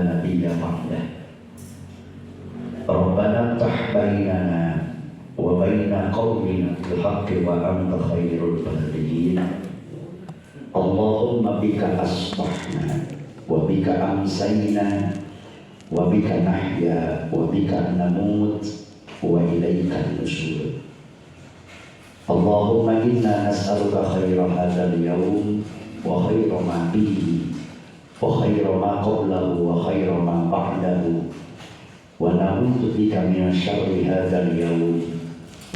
نبي بعده ربنا افتح بيننا وبين قومنا بالحق وأنت خير الفاتحين اللهم بك أصبحنا وبك أمسينا وبك نحيا وبك نموت وإليك النشور اللهم إنا نسألك خير هذا اليوم وخير ما فيه وخير ما قبله وخير ما بعده ونعوذ بك من شر هذا اليوم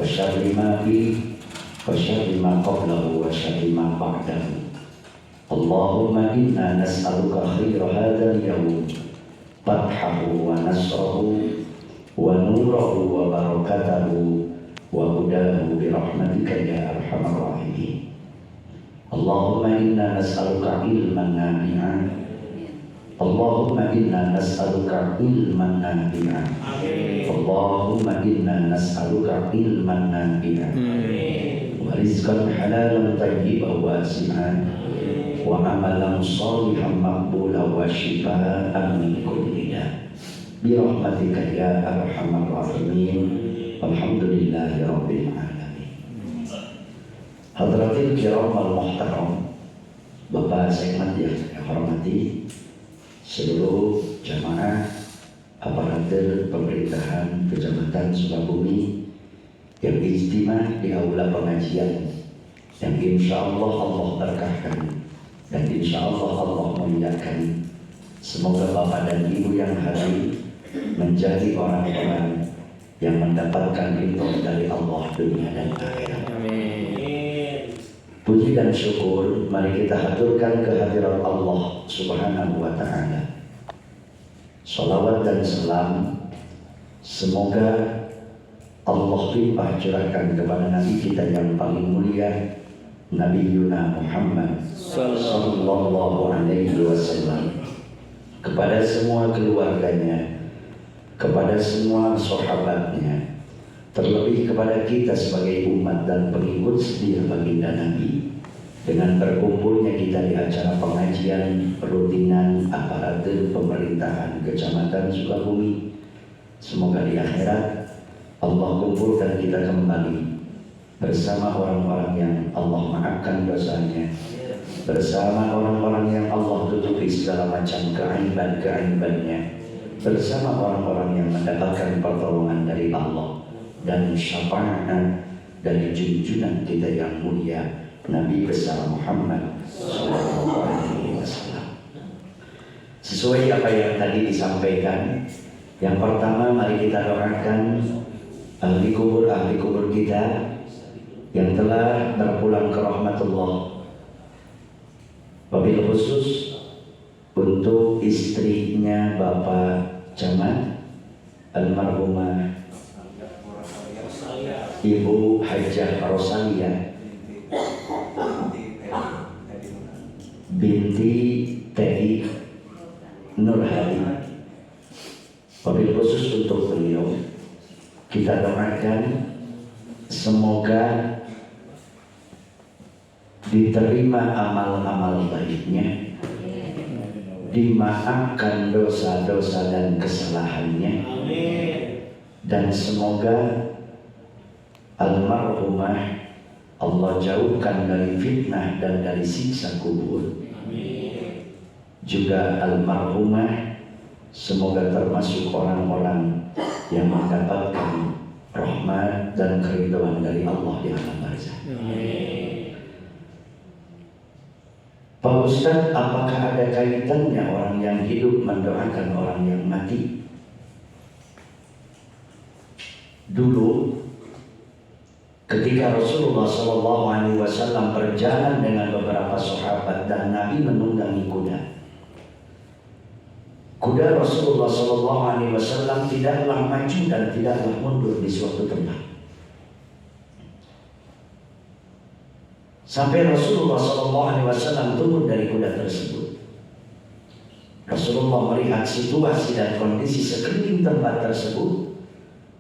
وشر ما فيه وشر ما قبله وشر ما بعده اللهم إنا نسألك خير هذا اليوم فتحه ونصره ونوره وبركته وهداه برحمتك يا أرحم الراحمين اللهم إنا نسألك علما نافعا اللهم إنا نسألك علما نافعا اللهم إنا نسألك علما نافعا ورزقا حلالا طيبا واسعا وعملا صالحا مقبولا وشفاء من كل داء برحمتك يا أرحم الراحمين الحمد لله رب العالمين. Hadratil kiram wal muhtaram, Bapak Sekmat yang saya hormati, seluruh jamaah aparatur pemerintahan Kecamatan Sukabumi yang istimewa di aula pengajian yang insya Allah Allah berkahkan dan insya Allah Allah memuliakan. Semoga Bapak dan Ibu yang hadir menjadi orang-orang yang mendapatkan ridho dari Allah dunia dan akhirat. Puji dan syukur mari kita haturkan kehadiran Allah Subhanahu wa ta'ala. Salawat dan salam semoga Allah limpah curahkan kepada Nabi kita yang paling mulia, Nabi Yuna Muhammad sallallahu alaihi wasallam, kepada semua keluarganya, kepada semua sahabatnya, terlebih kepada kita sebagai umat dan pengikut setia baginda Nabi. Dengan berkumpulnya kita di acara pengajian rutinan aparatur pemerintahan Kecamatan Sukabumi, semoga di akhirat Allah kumpulkan kita kembali bersama orang-orang yang Allah maafkan dosanya, bersama orang-orang yang Allah tutupi segala macam keaiban-keaibannya, bersama orang-orang yang mendapatkan pertolongan dari Allah dan syafaat dari junjungan kita yang mulia Nabi besar Muhammad sallallahu alaihi wasallam. Sesuai apa yang tadi disampaikan, yang pertama mari kita doakan ahli kubur kita yang telah berpulang ke rahmatullah. Wabil khusus untuk istrinya Bapak Camat almarhumah Ibu Hajah Rosalia binti Teddy Nurhadi. Wabil khusus untuk beliau kita doakan semoga diterima amal-amal baiknya, dimaafkan dosa-dosa dan kesalahannya, dan semoga almarhumah Allah jauhkan dari fitnah dan dari siksa kubur. Juga almarhumah semoga termasuk orang-orang yang mendapatkan rahmat dan keridhaan dari Allah di alam barzakh. Pak Ustadz, apakah ada kaitannya orang yang hidup mendoakan orang yang mati? Dulu ketika Rasulullah SAW berjalan dengan beberapa sahabat dan Nabi menunggangi kuda, kuda Rasulullah SAW tidaklah maju dan tidaklah mundur di suatu tempat. Sampai Rasulullah SAW turun dari kuda tersebut. Rasulullah melihat situasi dan kondisi sekeliling tempat tersebut.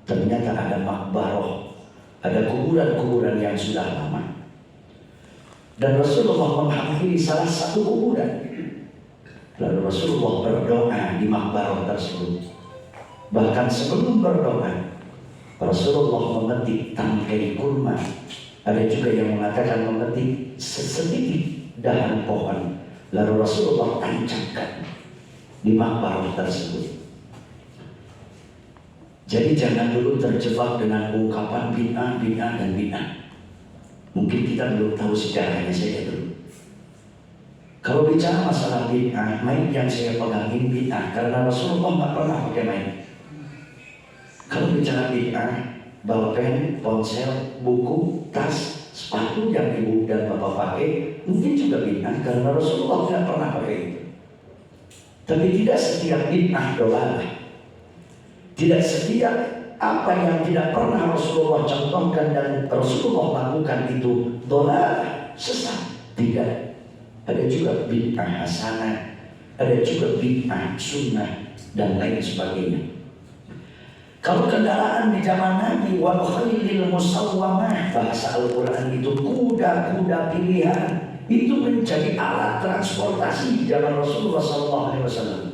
Ternyata ada makbaroh, ada kuburan-kuburan yang sudah lama. Dan Rasulullah menghampiri salah satu kuburan. Lalu Rasulullah berdoa di makbarah tersebut. Bahkan sebelum berdoa, Rasulullah memetik tangkai kurma. Ada juga yang mengatakan memetik sedikit dahan pohon. Lalu Rasulullah tancapkan di makbarah tersebut. Jadi jangan dulu terjebak dengan ungkapan bid'ah, bid'ah, dan bid'ah. Mungkin kita belum tahu sejarahnya saja dulu. Kalau bicara masalah bid'ah, mic yang saya pegang ini bid'ah karena Rasulullah nggak pernah pakai mic. Kalau bicara bid'ah, balpen, ponsel, buku, tas, sepatu yang ibu dan bapak pakai mungkin juga bid'ah karena Rasulullah tidak pernah pakai itu. Tapi tidak setiap bid'ah dolalah. Tidak setiap apa yang tidak pernah Rasulullah contohkan dan Rasulullah lakukan itu dolalah, sesat. Tidak. Ada juga bid'ah hasanah, ada juga bid'ah sunnah dan lain sebagainya. Kalau kendaraan di zaman Nabi, wal khailil musawwamah, bahasa Al-Quran itu kuda-kuda pilihan, itu menjadi alat transportasi di zaman Rasulullah SAW.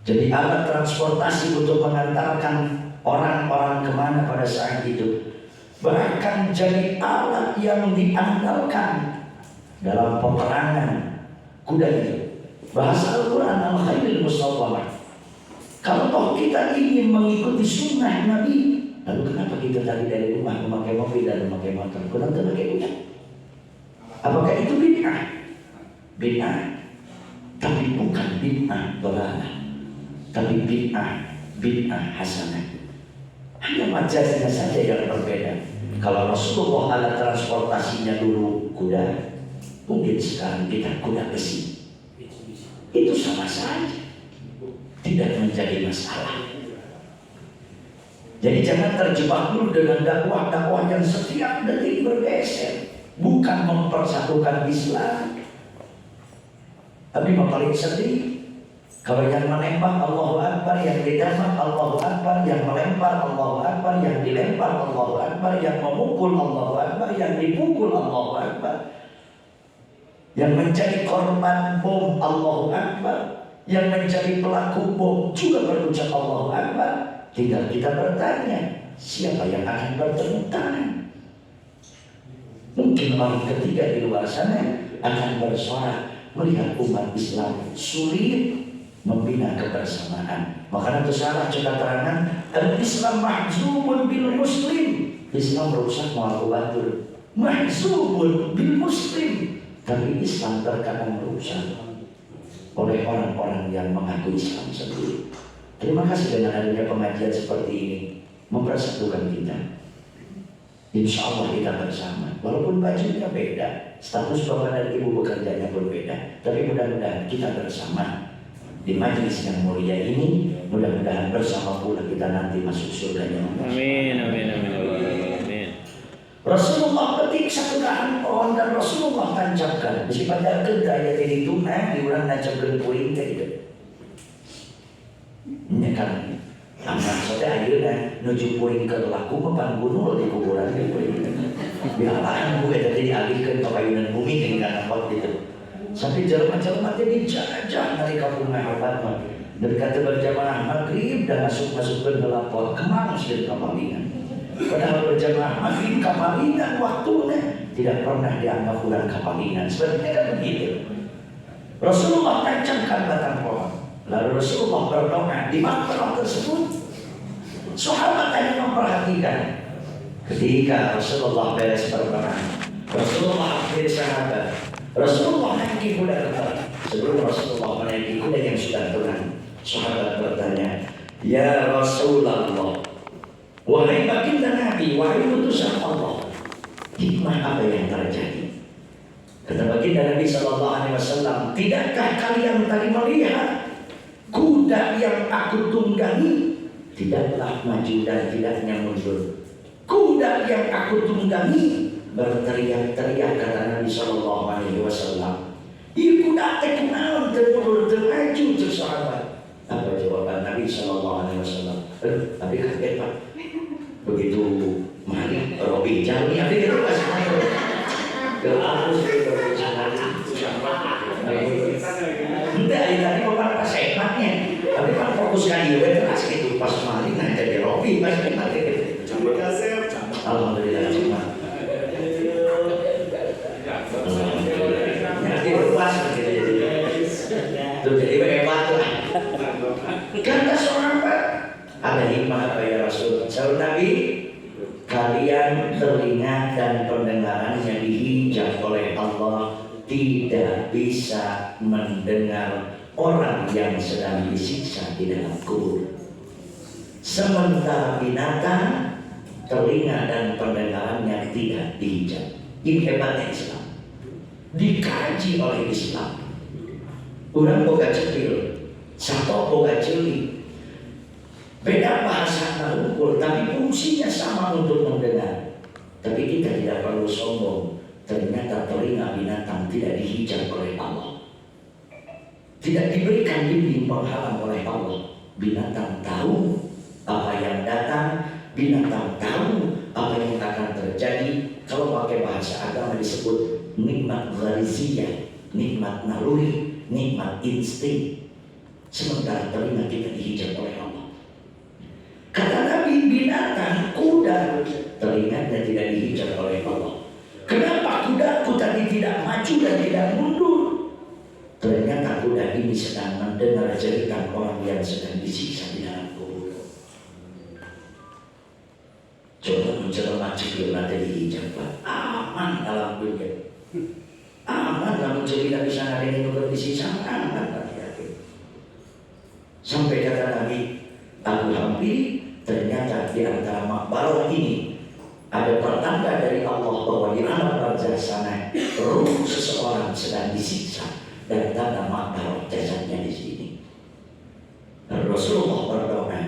Jadi alat transportasi untuk mengantarkan orang-orang kemana pada saat itu. Bahkan jadi alat yang diandalkan dalam peperangan kuda itu. Bahasa Al-Quran al-khailil musawwamah. Kalau toh kita ingin mengikuti sunnah Nabi, lalu kenapa kita tadi dari rumah memakai mobil dan memakai motor? Kurang pakai kuda. Apakah itu bid'ah? Bid'ah, tapi bukan bid'ah dolalah, tapi bid'ah hasanah. Hanya majasnya saja yang berbeda. Kalau Rasulullah alat transportasinya dulu kuda, mungkin sekarang kita kuda besi. Itu sama saja, tidak menjadi masalah. Jadi jangan terjebak dulu dengan dakwah-dakwah yang setiap detik bergeser, bukan mempersatukan Islam. Tapi paling sedih kalau yang menembak Allahu Akbar, yang ditembak Allahu Akbar, yang melempar Allahu Akbar, yang dilempar Allahu Akbar, yang memukul Allahu Akbar, yang dipukul Allahu Akbar, yang menjadi korban bom Allahu Akbar, yang menjadi pelaku bom juga berucap Allahu Akbar. Tinggal kita bertanya, siapa yang akan bertepuk tangan? Mungkin orang ketiga di luar sana akan bersorak melihat umat Islam sulit membina kebersamaan. Makanya itu salah juga terangan al-Islam mahzumun bil muslim. Islam rusak mau batul. Mahzumun bil muslim. Tapi Islam terkadang rusak oleh orang-orang yang mengaku Islam sendiri. Terima kasih dengan adanya pengajian seperti ini mempersatukan kita. Insya Allah kita bersama. Walaupun bajunya beda, status bapak dan ibu bekerjanya berbeda, tapi mudah-mudahan kita bersama di majelis yang mulia ini. Mudah-mudahan bersama pula kita nanti masuk surganya. Amin, amin, amin, amin. Rasulullah petik satu dahan pohon dan Rasulullah tancapkan. Mesti pada kedaya jadi tunai diulang nancapkan puing gitu. Ini kan aman saja ayeuna nuju puing ke laku mepan gunul di kuburan di puing. Biarlah gue tadi dialihkan ke payunan bumi hingga nampak gitu. Sampai jelema-jelema teh dijajah dari kampung Mahabat mah. Dari kata berjamaah maghrib dan masuk-masukkan ke lapor kemana sih kapalingan. Padahal berjamaah maghrib kapalingan waktunya tidak pernah dianggap bulan kapalingan. Sebenarnya kan begitu. Rasulullah tancapkan batang pohon. Lalu Rasulullah berdoa di makbarah tersebut. Sahabat hanya memperhatikan. Ketika Rasulullah beres berdoa, Rasulullah akhir sahabat. Rasulullah naiki kuda kembali. Sebelum Rasulullah menaiki kuda yang sudah tenang, sahabat bertanya, "Ya Rasulullah, wahai baginda Nabi, wahai utusan Allah, hikmah apa yang terjadi?" Kata baginda Nabi SAW, "Tidakkah kalian tadi melihat kuda yang aku tunggangi tidaklah maju dan tidaknya mundur? Kuda yang aku tunggangi berteriak-teriak," kata Nabi SAW. "Iku datang kenal termundur termaju tersahabat." Apa jawaban Nabi SAW? Tapi kaget Pak. Begitu mari Robi Jami, ada yang kasih main. Kalau aku sudah berbicara, fokus kan ieu terus gitu pas malih nah jadi Robi pas malih. Alhamdulillah cuma. Jadi luas gitu. Tuh jadi hebat lah. Kata seorang Pak, ada hikmah apa ya Rasul? Saudara Nabi, kalian telinga dan pendengaran yang dihijab oleh Allah tidak bisa mendengar orang yang sedang disiksa di dalam kubur. Sementara binatang, telinga dan pendengarannya tidak dihijab. Ini hebatnya Islam. Dikaji oleh Islam. Orang boga cepil, satu boga celi. Beda bahasa ukur, tapi fungsinya sama untuk mendengar. Tapi kita tidak perlu sombong. Ternyata telinga binatang tidak dihijab oleh Allah. Tidak diberikan dinding penghalang oleh Allah. Binatang tahu apa yang datang, binatang tahu apa yang akan terjadi. Kalau pakai bahasa agama disebut nikmat ghariziyah, nikmat naluri, nikmat insting. Sementara telinga kita dihijab oleh Allah. Kata Nabi, binatang, kuda, telinganya tidak dihijab oleh Allah. Kenapa kudaku tadi tidak maju dan tidak mundur? Ternyata kuda ini sedang mendengar cerita orang yang sedang disiksa di dalam kubur. Coba mencermati cepil nanti dihijab, aman dalam dunia. Aman dalam cerita bisa ngadengin untuk disiksa, aman. Sampai kata Nabi, aku hampir ternyata di antara makbarah ini ada pertanda dari Allah bahwa di alam barzah sana ruh seseorang sedang disiksa dan tanda makbarah jasadnya di sini. Dan Rasulullah berdoa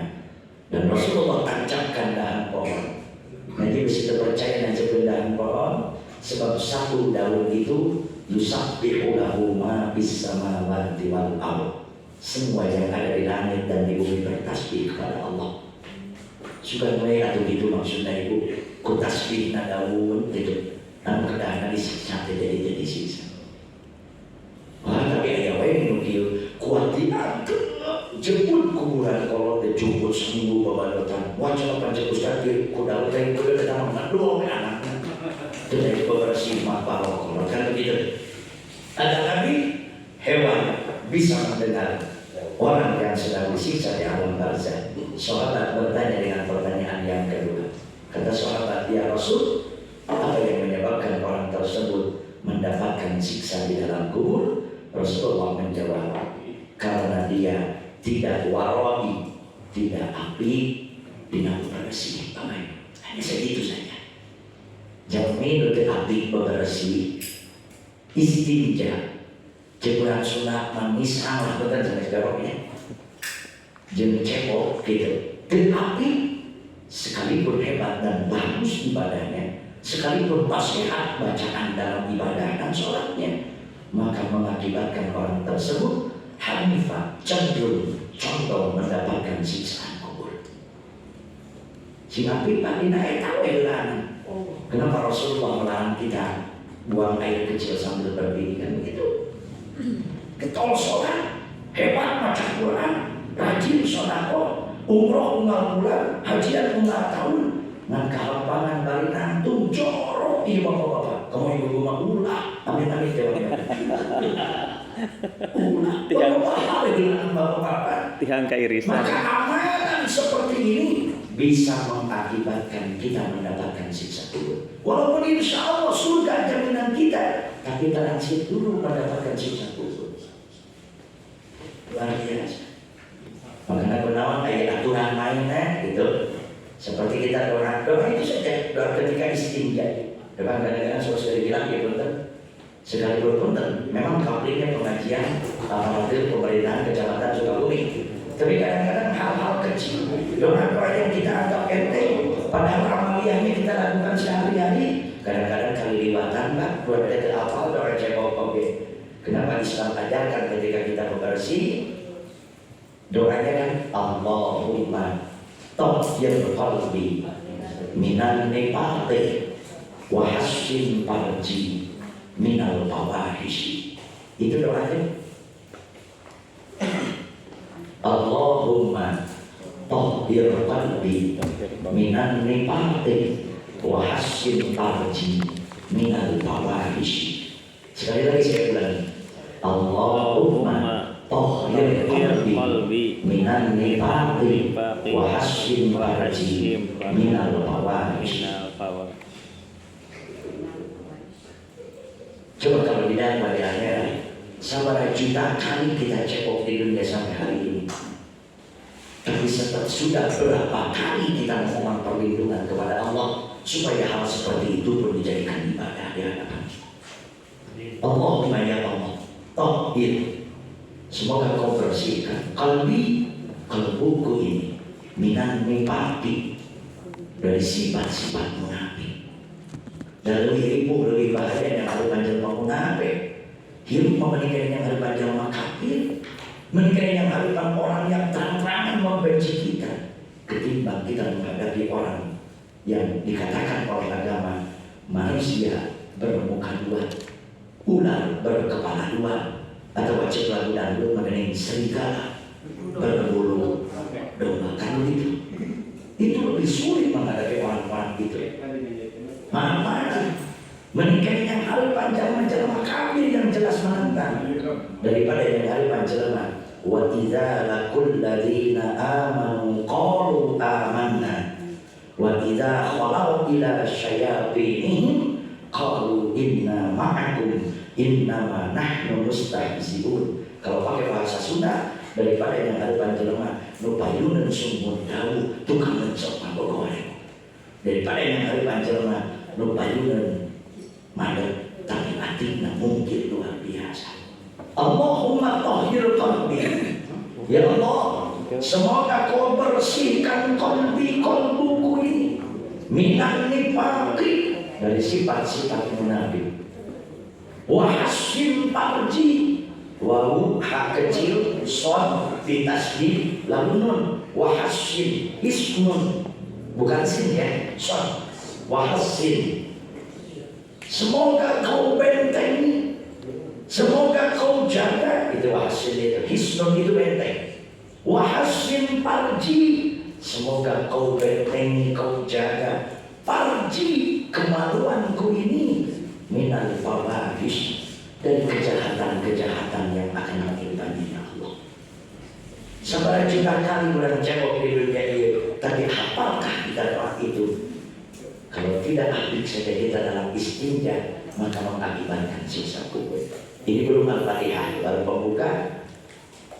dan Rasulullah tancapkan dahan pohon. Nanti bisa percaya dan dahan pohon sebab satu daun itu yusabbihu lahu ma bis samawati wal ardh. Semua yang ada di langit dan di bumi bertasbih kepada Allah. Sudah mulai atau gitu maksudnya ibu, ku tasbih na daun gitu. Namun kadang-kadang disiksa jadi disiksa. Wah tapi ayah wae minum kieu kuat diangkat jemput kuburan kalau dijemput seminggu babalotan. Wajah panjang ustaz kieu kuda teh kuda datang ngandung anaknya. Itu dari bebersih mah barokah kan begitu. Ada Nabi hewan bisa mendengar orang yang sedang disiksa di alam barzah. Sahabat bertanya dengan pertanyaan yang kedua. Kata sahabat, ya Rasul, apa yang menyebabkan orang tersebut mendapatkan siksa di dalam kubur? Rasulullah menjawab, karena dia tidak warai, tidak api, tidak bersih. Hanya segitu saja. Jamin untuk api bersih, istinja. Jemuran sunat mengisang lah betul sampai sekarangnya. Jangan cebok gitu. Tetapi sekalipun hebat dan bagus ibadahnya, sekalipun nasihat bacaan dalam ibadah dan sholatnya, maka mengakibatkan orang tersebut hanifah cenderung condong mendapatkan siksaan kubur. Si api tadi naik tahu elan. Kenapa Rasulullah melarang kita buang air kecil sambil berdiri kan begitu? Ketol sholat, hebat baca Quran, rajin sodako, umroh unggal bulan, hajian unggal tahun, ngan kalampangan bari nantung jorok di bapak-bapak. Kamu ibu rumah ulah, amin jawabnya. Ulah, bapak-bapak dengan bapak-bapak. Tihang kairisan. Maka amalan seperti ini bisa mengakibatkan kita mendapatkan siksa kubur. Walaupun insya Allah surga jaminan kita, tapi transit dulu mendapatkan siksa kubur. Luar biasa. Makanya gunawan kayak aturan mainnya gitu. Seperti kita doa itu saja, doa ketika istinja. Depan kadang-kadang sudah bilang ya punten. Sekalipun punten, memang kaplingnya pengajian aparatur pemerintahan kecamatan Sukabumi. Tapi kadang-kadang hal-hal kecil, doa-doa yang kita anggap enteng, padahal amaliyahnya kita lakukan sehari-hari. Kadang-kadang kali liwatan, Pak, buat kita hafal doa cebok oke. Kenapa Islam ajarkan ketika kita bersih? Doanya kan Allahumma tahyir qalbi minan nifaqi wa hassin farji minal fawahishi. Itu doanya. Allahumma tahhir qalbi minan nifaqi wa hassin farji minal fawahish. Sekali lagi saya ulangi. Allahumma tahhir qalbi minan nifaqi wa hassin farji minal fawahish. Coba kalau di dalam akhirat, sabar juta kali kita cekok di dunia sampai hari ini. Tapi sudah berapa kali kita mohon perlindungan kepada Allah supaya hal seperti itu pun dijadikan ibadah di hadapan. Allahumma ya Allah, tahhir, semoga kau bersihkan kalbuku ini minan nifaqi, dari sifat-sifat munafik. Dan lebih ribu, lebih bahaya yang harus panjang munafik. Hidup menikah yang harus panjang kafir. Menikah yang harus orang yang terang-terangan membenci kita, ketimbang kita menghadapi orang yang dikatakan oleh agama manusia bermuka dua, ular berkepala dua, atau wajib lagu dangdut mengenai serigala berbulu domba. Kalau itu lebih sulit menghadapi orang-orang itu. Mana menikah yang harus panjang menjelma kafir yang jelas menentang daripada yang harus menjelma wa idza laqul ladzina amanu qalu amanna wa idza khalau ila syayatinihim qalu inna ma'akum innama nahnu mustahzi'un. Kalau pakai bahasa Sunda, daripada yang harus menjelma nupayunan sumur dawu tukang mencoba bogoreng, daripada yang harus menjelma nupayunan madat tapi hatinya mungkin luar biasa. Allahumma tahhir qalbi, ya Allah, semoga kau bersihkan kalbuku ini minan nifaqi, dari sifat-sifat munafik. Wa hassin farji, wawu hak kecil, shad ditasdid lalu nun. Wa hassin ismun, bukan sin ya, shad. Wa hassin, semoga kau bentengi, semoga kau jaga. Itu wahsin, itu hisnun, itu benteng. Wahsin farji, semoga kau bentengi, kau jaga. Farji, kemaluanku ini minal fawahish, dari kejahatan-kejahatan yang akan menimpa Allah. Sabar juta kali bulan jawab di dunia ini, tapi apakah kita doa itu? Kalau tidak aktif saja kita dalam istinja, maka mengakibatkan sisa kubur. Ini belum Al-Fatihah, baru pembuka.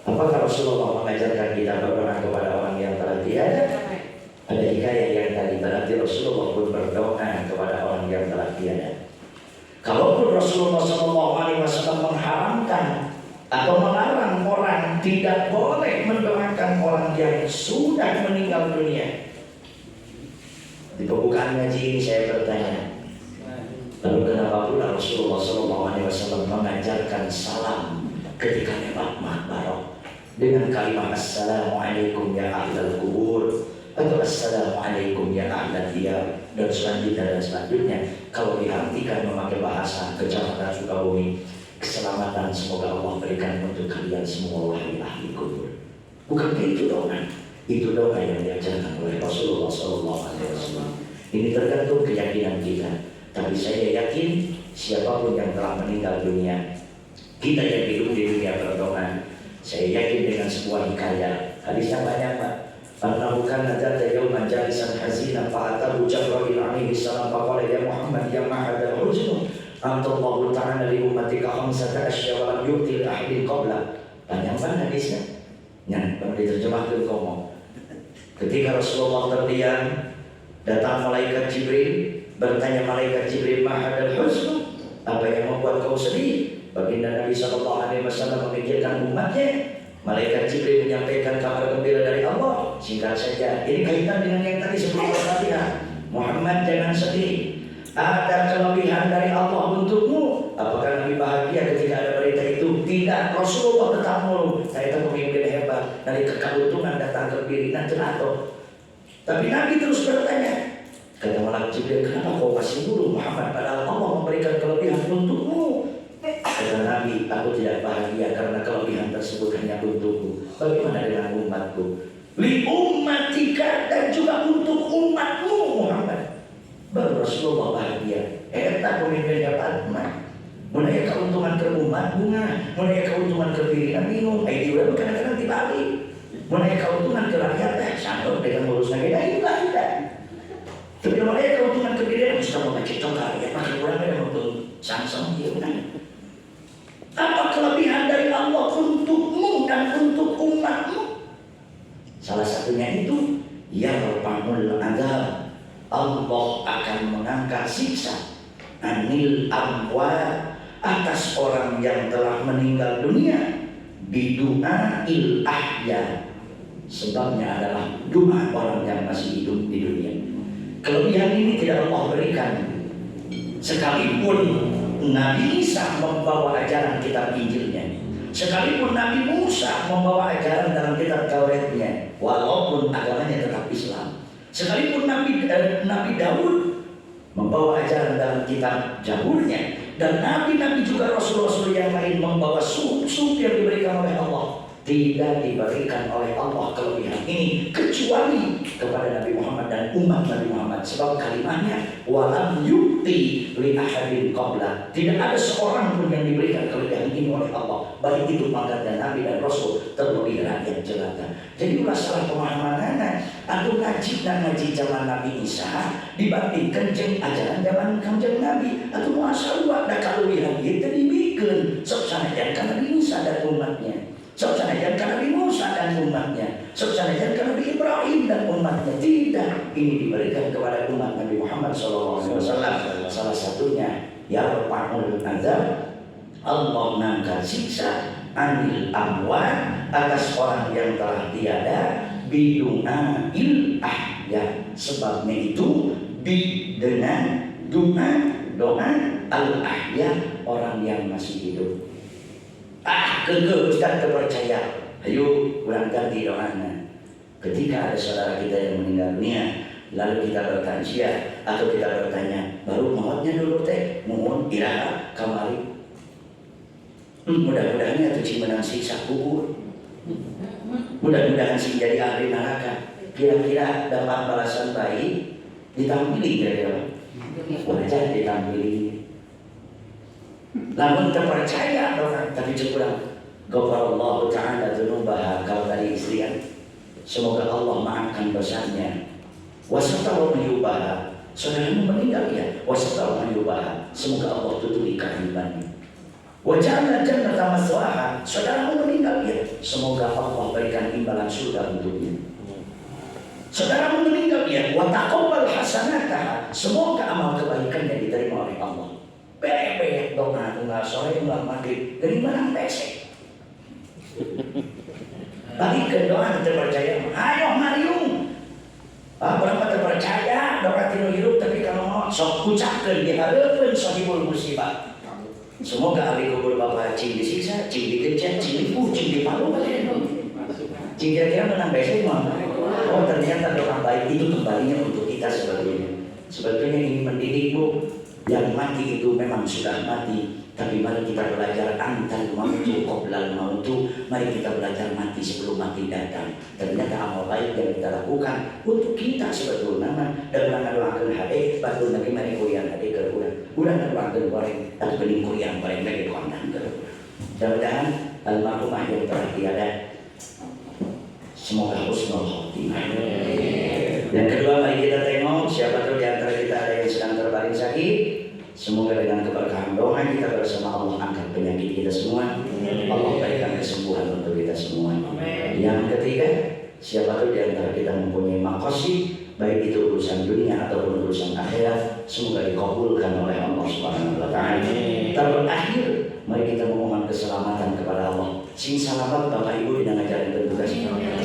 Apakah Rasulullah mengajarkan kita berdoa kepada orang yang telah tiada? Ada hikayat yang tadi, berarti Rasulullah pun berdoa kepada orang yang telah tiada. Kalaupun Rasulullah SAW mengharamkan atau melarang orang tidak boleh mendoakan orang yang sudah meninggal dunia, di pembukaan ngaji ini saya bertanya, lalu kenapa pula Rasulullah SAW mengajarkan salam ketika lewat makbarah dengan kalimat Assalamualaikum ya ahlal kubur, atau Assalamualaikum ya ahlal diyar, dan selanjutnya kalau diartikan memakai bahasa Kecamatan Sukabumi, keselamatan semoga Allah berikan untuk kalian semua wahai ahli kubur. Bukankah itu doa? Itu doa yang diajarkan oleh Rasulullah SAW. Ini tergantung keyakinan kita. Tapi saya yakin siapapun yang telah meninggal dunia, kita yang hidup di dunia berdoa, saya yakin dengan sebuah hikayat. Hadisnya banyak Pak. Karena bukan ada yauman jalisan hazina fa'atahu Jibril alaihi salam faqala ya Muhammad ya ma'adal huznu antallahu ta'ala li ummatika khamsata asya wa lam yu'ti li ahadin qabla. Panjang banget hadisnya. Nah, kalau diterjemahkan ngomong, ketika Rasulullah terdiam, datang malaikat Jibril, bertanya malaikat Jibril, mahadal husnu, apa yang membuat kau sedih? Baginda Nabi SAW memikirkan umatnya. Malaikat Jibril menyampaikan kabar gembira dari Allah. Singkat saja, ini kaitan dengan yang tadi sebelum Al-Fatihah. Muhammad jangan sedih, ada kelebihan dari Allah untukmu. Apakah Nabi bahagia ketika ada berita itu? Tidak. Rasulullah tetap mulu, saya itu pemimpin hebat, dari kekaluntungan datang ke diri dan jelato. Tapi Nabi terus bertanya, kata malaikat Jibril, kenapa kau masih mulu Muhammad, padahal Allah memberikan kelebihan untukmu? Kata Nabi, aku tidak bahagia karena kelebihan tersebut hanya untukku. Bagaimana dengan umatku? Li ummatika, dan juga untuk umatmu Muhammad. Baru Rasulullah bahagia. Eta pemimpinnya Fatma. Mulai keuntungan ke umat bunga, mulai keuntungan ke diri bingung. Dia kadang-kadang dibalik. Mulai keuntungan ke rakyat, sanggup dengan urusan kita itu lah kita. Tapi mulai keuntungan ke diri, sudah mau baca congkar ya, makin kurang ada untuk sang-sang dia. Apa kelebihan dari Allah untukmu dan untuk umatmu? Salah satunya itu yarfa'ul adzab. Allah akan mengangkat siksa anil amwat, atas orang yang telah meninggal dunia, bidu'a il ahya, sebabnya adalah doa orang yang masih hidup di dunia. Kelebihan ini tidak Allah berikan sekalipun Nabi Isa membawa ajaran kitab Injilnya, sekalipun Nabi Musa membawa ajaran dalam kitab Tauratnya, walaupun agamanya tetap Islam, sekalipun Nabi Daud membawa ajaran dalam kitab Zaburnya, dan nabi-nabi juga rasul-rasul yang lain membawa sup yang diberikan oleh Allah, tidak diberikan oleh Allah kelebihan ini kecuali kepada Nabi Muhammad dan umat Nabi Muhammad. Sebab kalimatnya walam yukti li ahadin qabla, tidak ada seorang pun yang diberikan kelebihan ini oleh Allah, baik itu pangkatnya Nabi dan Rasul terlebih rakyat jelata. Jadi ulah salah pemahaman atau ngaji zaman Nabi Isa dibandingkan jeung ajaran zaman Kanjeng Nabi, atau muasal ada kelebihan itu dibikin sanajan ka Nabi Isa dan umatnya, sanajan ka Nabi Musa dan umatnya, sanajan ka Nabi Ibrahim dan umatnya. Tidak, ini diberikan kepada umat Nabi Muhammad SAW. Salah satunya yarfa'ul adzab, Allah mengangkat siksa anil amwat, atas orang yang telah tiada, bidu'a il ahya, sebabnya itu dengan doa al ahya, orang yang masih hidup. Kegel Ustaz terpercaya, ayo ulang ganti doanya. Ketika ada saudara kita yang meninggal dunia, lalu kita bertanziah atau kita bertanya, baru mautnya dulu teh, mohon iraha kamari. Mudah-mudahan itu sih menang siksa kubur. Mudah-mudahan sih jadi ahli neraka. Kira-kira dapat balasan baik, ditampili kira-kira. Wajar ditampili. Namun terpercaya orang, tapi cukup Ghafarallahu ta'ala dzunubaha, kalau tadi istrian, semoga Allah maafkan dosanya. Wasatara mayubaha, saudaramu meninggal ya, wasatara mayubaha, semoga Allah tutupi kehidupannya. Wajahnya jannata maswaha, saudaramu meninggal ya, semoga Allah berikan imbalan surga untuknya. Saudaramu meninggal ya, wa taqabbal hasanataha, semoga amal kebaikannya diterima oleh Allah. Bebek doa enggak sore enggak maghrib, dari mana pesek? Bagi ke doa terpercaya, ayo Mariung. Berapa terpercaya doa tinu hidup, tapi kalau mau sok ucapkeun dihareupeun sahibul musibah. Semoga ahli kubur bapak cing disiksa, cing dikejar, cing dipuh, cing dipalu, cing kira-kira menang besok mana? Oh ternyata doa baik itu kembalinya untuk kita sebetulnya. Sebetulnya ini mendidikmu, yang mati itu memang sudah mati. Tapi mari kita belajar antal mautu qoblal mautu, mari kita belajar mati sebelum mati datang. Ternyata amal baik yang kita lakukan untuk kita sebetulnya. Dan orang doakan hade, batu lagi mari kurian hade ke urang doakan goreng atau bening kurian goreng lagi kondang ke. Mudah-mudahan almarhumah yang telah tiada, semoga husnul khotimah. Yang kedua, mari kita tengok siapa tahu di antara kita ada yang sedang terbaring sakit. Semoga dengan keberkahan doa kita bersama Allah angkat penyakit kita semua. Allah berikan kesembuhan untuk kita semua. Yang ketiga, siapa tahu di antara kita mempunyai maqasid, baik itu urusan dunia ataupun urusan akhirat, semoga dikabulkan oleh Allah Subhanahu wa taala. Terakhir, mari kita memohon keselamatan kepada Allah. Sing salamat Bapak Ibu yang ngajarin tugas.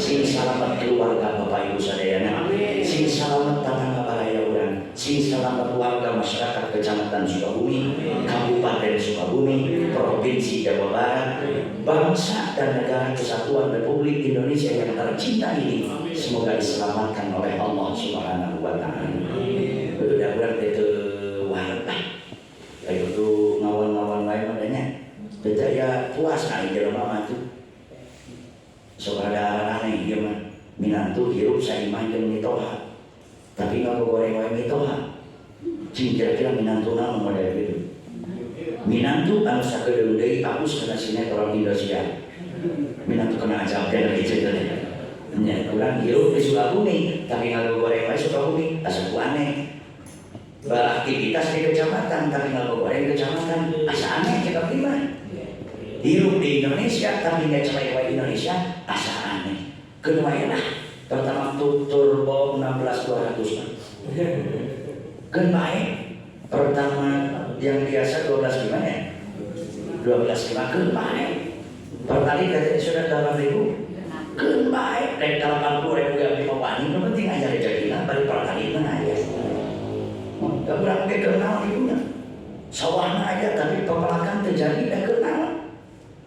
Sing salamat keluarga Bapak Ibu sadayana. Sing salamat tetangga baraya urang. Sing salamat warga masyarakat Kecamatan Sukabumi, Kabupaten Sukabumi, Provinsi Jawa Barat, bangsa dan negara kesatuan Republik Indonesia yang tercinta ini, semoga diselamatkan oleh Allah Subhanahu wa taala. Mudah-mudahan itu warta. Kayak itu ngawan-ngawan lain adanya. Beda ya puasa aja jelema mah tuh. Saudara aneh dia mah minantu hirup saimah jeung mitoha. Tapi nggak goreng wae mitoha. Cing kira-kira minantu naon model gitu. Minantu anu sakedeung deui hapus kana sinetron Indonesia. Minantu kena ajab teh kieu teh. Nya urang hirup di Sukabumi, tapi nggak goreng wae Sukabumi, asa ku aneh. Beraktivitas di kecamatan, tapi nggak goreng kecamatan, asa aneh cekap lima. Hirup di Indonesia, tapi nggak cerai wae Indonesia, asa aneh. Kedua lah, pertama turbo 16200. Kan baik. Pertama yang biasa 12 gimana ya? 12 gimana kan baik. Pertali katanya sudah 8.000. Kan baik. Dari 80.000 yang dimawani, itu penting aja rezekinya, balik pertali mana aja. Gak berapa dia kenal ibunya. Sawahnya aja, tapi pemelakan terjadi dan kenal.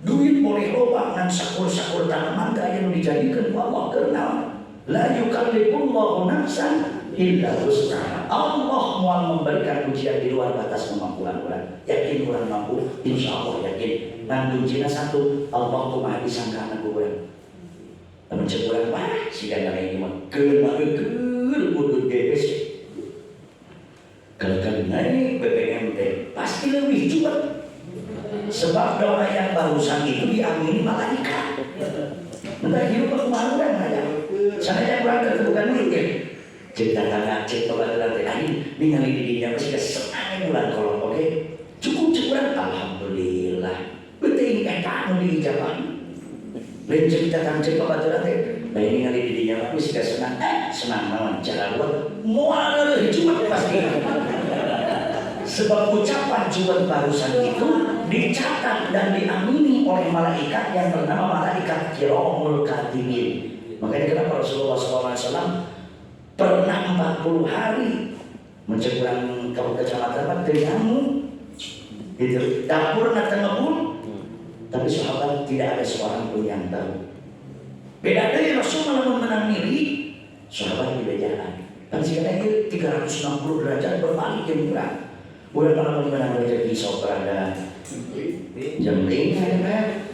Duit boleh loba ngan sakur-sakur tanaman gak yang dijadikan Allah kenal. La yukallifullahu nafsan illa wus'aha. Allah mau memberikan ujian di luar batas kemampuan orang. Yakin orang mampu, insya Allah yakin. Ngan ujian satu, Allah tuh maha disangka anak orang. Namun cek orang, wah si ganda ini mah kena udut DPC. Kalau kan naik BBM pasti lebih cepat. Sebab doa yang barusan itu diamini malaikat. Entah hidup kemaluan aja. Sana yang berangkat bukan mungkin. Cerita tangga cerita batu-batu ini ningali di dunia masih kesenangan bulan kolom, oke? Cukup alhamdulillah. Beting eta anu diijabah. Lain cerita tangga cerita batu-batu. Nah ini ningali di dunia masih kesenang. Senang naon cara buat moal cuma pasti. Sebab ucapan Jumat barusan itu dicatat dan diamini oleh malaikat yang bernama malaikat Kiramul Katibin. Makanya kenapa Rasulullah SAW pernah 40 hari mencegurang kecamatan denganmu gitu. Dapur nak tengepun, tapi sahabat tidak ada seorang pun yang tahu. Beda dari Rasul malah memenang diri, sahabat di bejalan. Dan sekarang 360 derajat berbalik yang murah. Udah pernah memenang rezeki sok berada jembing kan?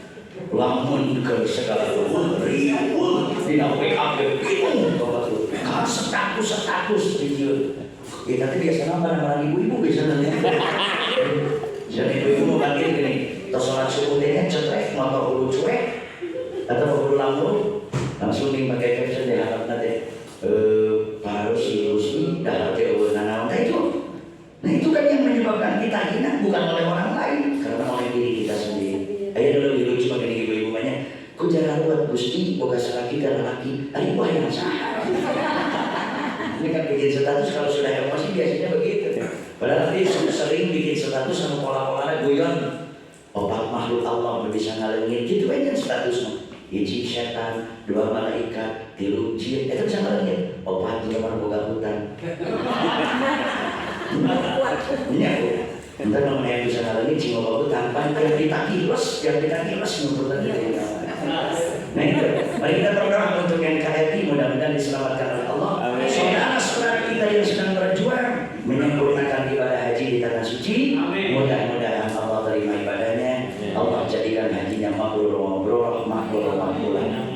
Lamun ke segala riuh di WA itu status video. Ya tapi biasa nama ibu-ibu biasanya. Jadi ibu-ibu panggil gini, tos sholat subuh dia cetrek, motor hulu cuek, atau hulu lamun, langsung dipakai caption diharap nanti harus ilusi, dah hati nanawan itu. Nah itu kan yang menyebabkan kita hina bukan oleh orang lain, karena oleh diri kita sendiri. Ayo dulu lucu pakai ibu-ibu banyak. Ku jangan buat gusti, boga selaki dan laki, ari wah yang sah. Ini kan bikin status kalau sudah emosi biasanya begitu. Padahal nanti sering bikin status sama pola-polanya guyon. Obat makhluk Allah bisa ngalengin gitu aja statusnya. Hiji setan, dua malaikat, tilu jin, itu bisa ngalengin. Obat nomor boga hutan. Ini aku. Entar namanya yang bisa ngalengin cing boga hutan, yang ditaki los ngumpulkan gitu. Nah itu, mari kita berdoa untuk NKRI mudah-mudahan diselamatkan oleh Allah. Saudara-saudara kita yang sedang berjuang menyempurnakan ibadah haji di tanah suci, mudah-mudahan Allah terima ibadahnya. Allah jadikan hajinya mabrur makbulah.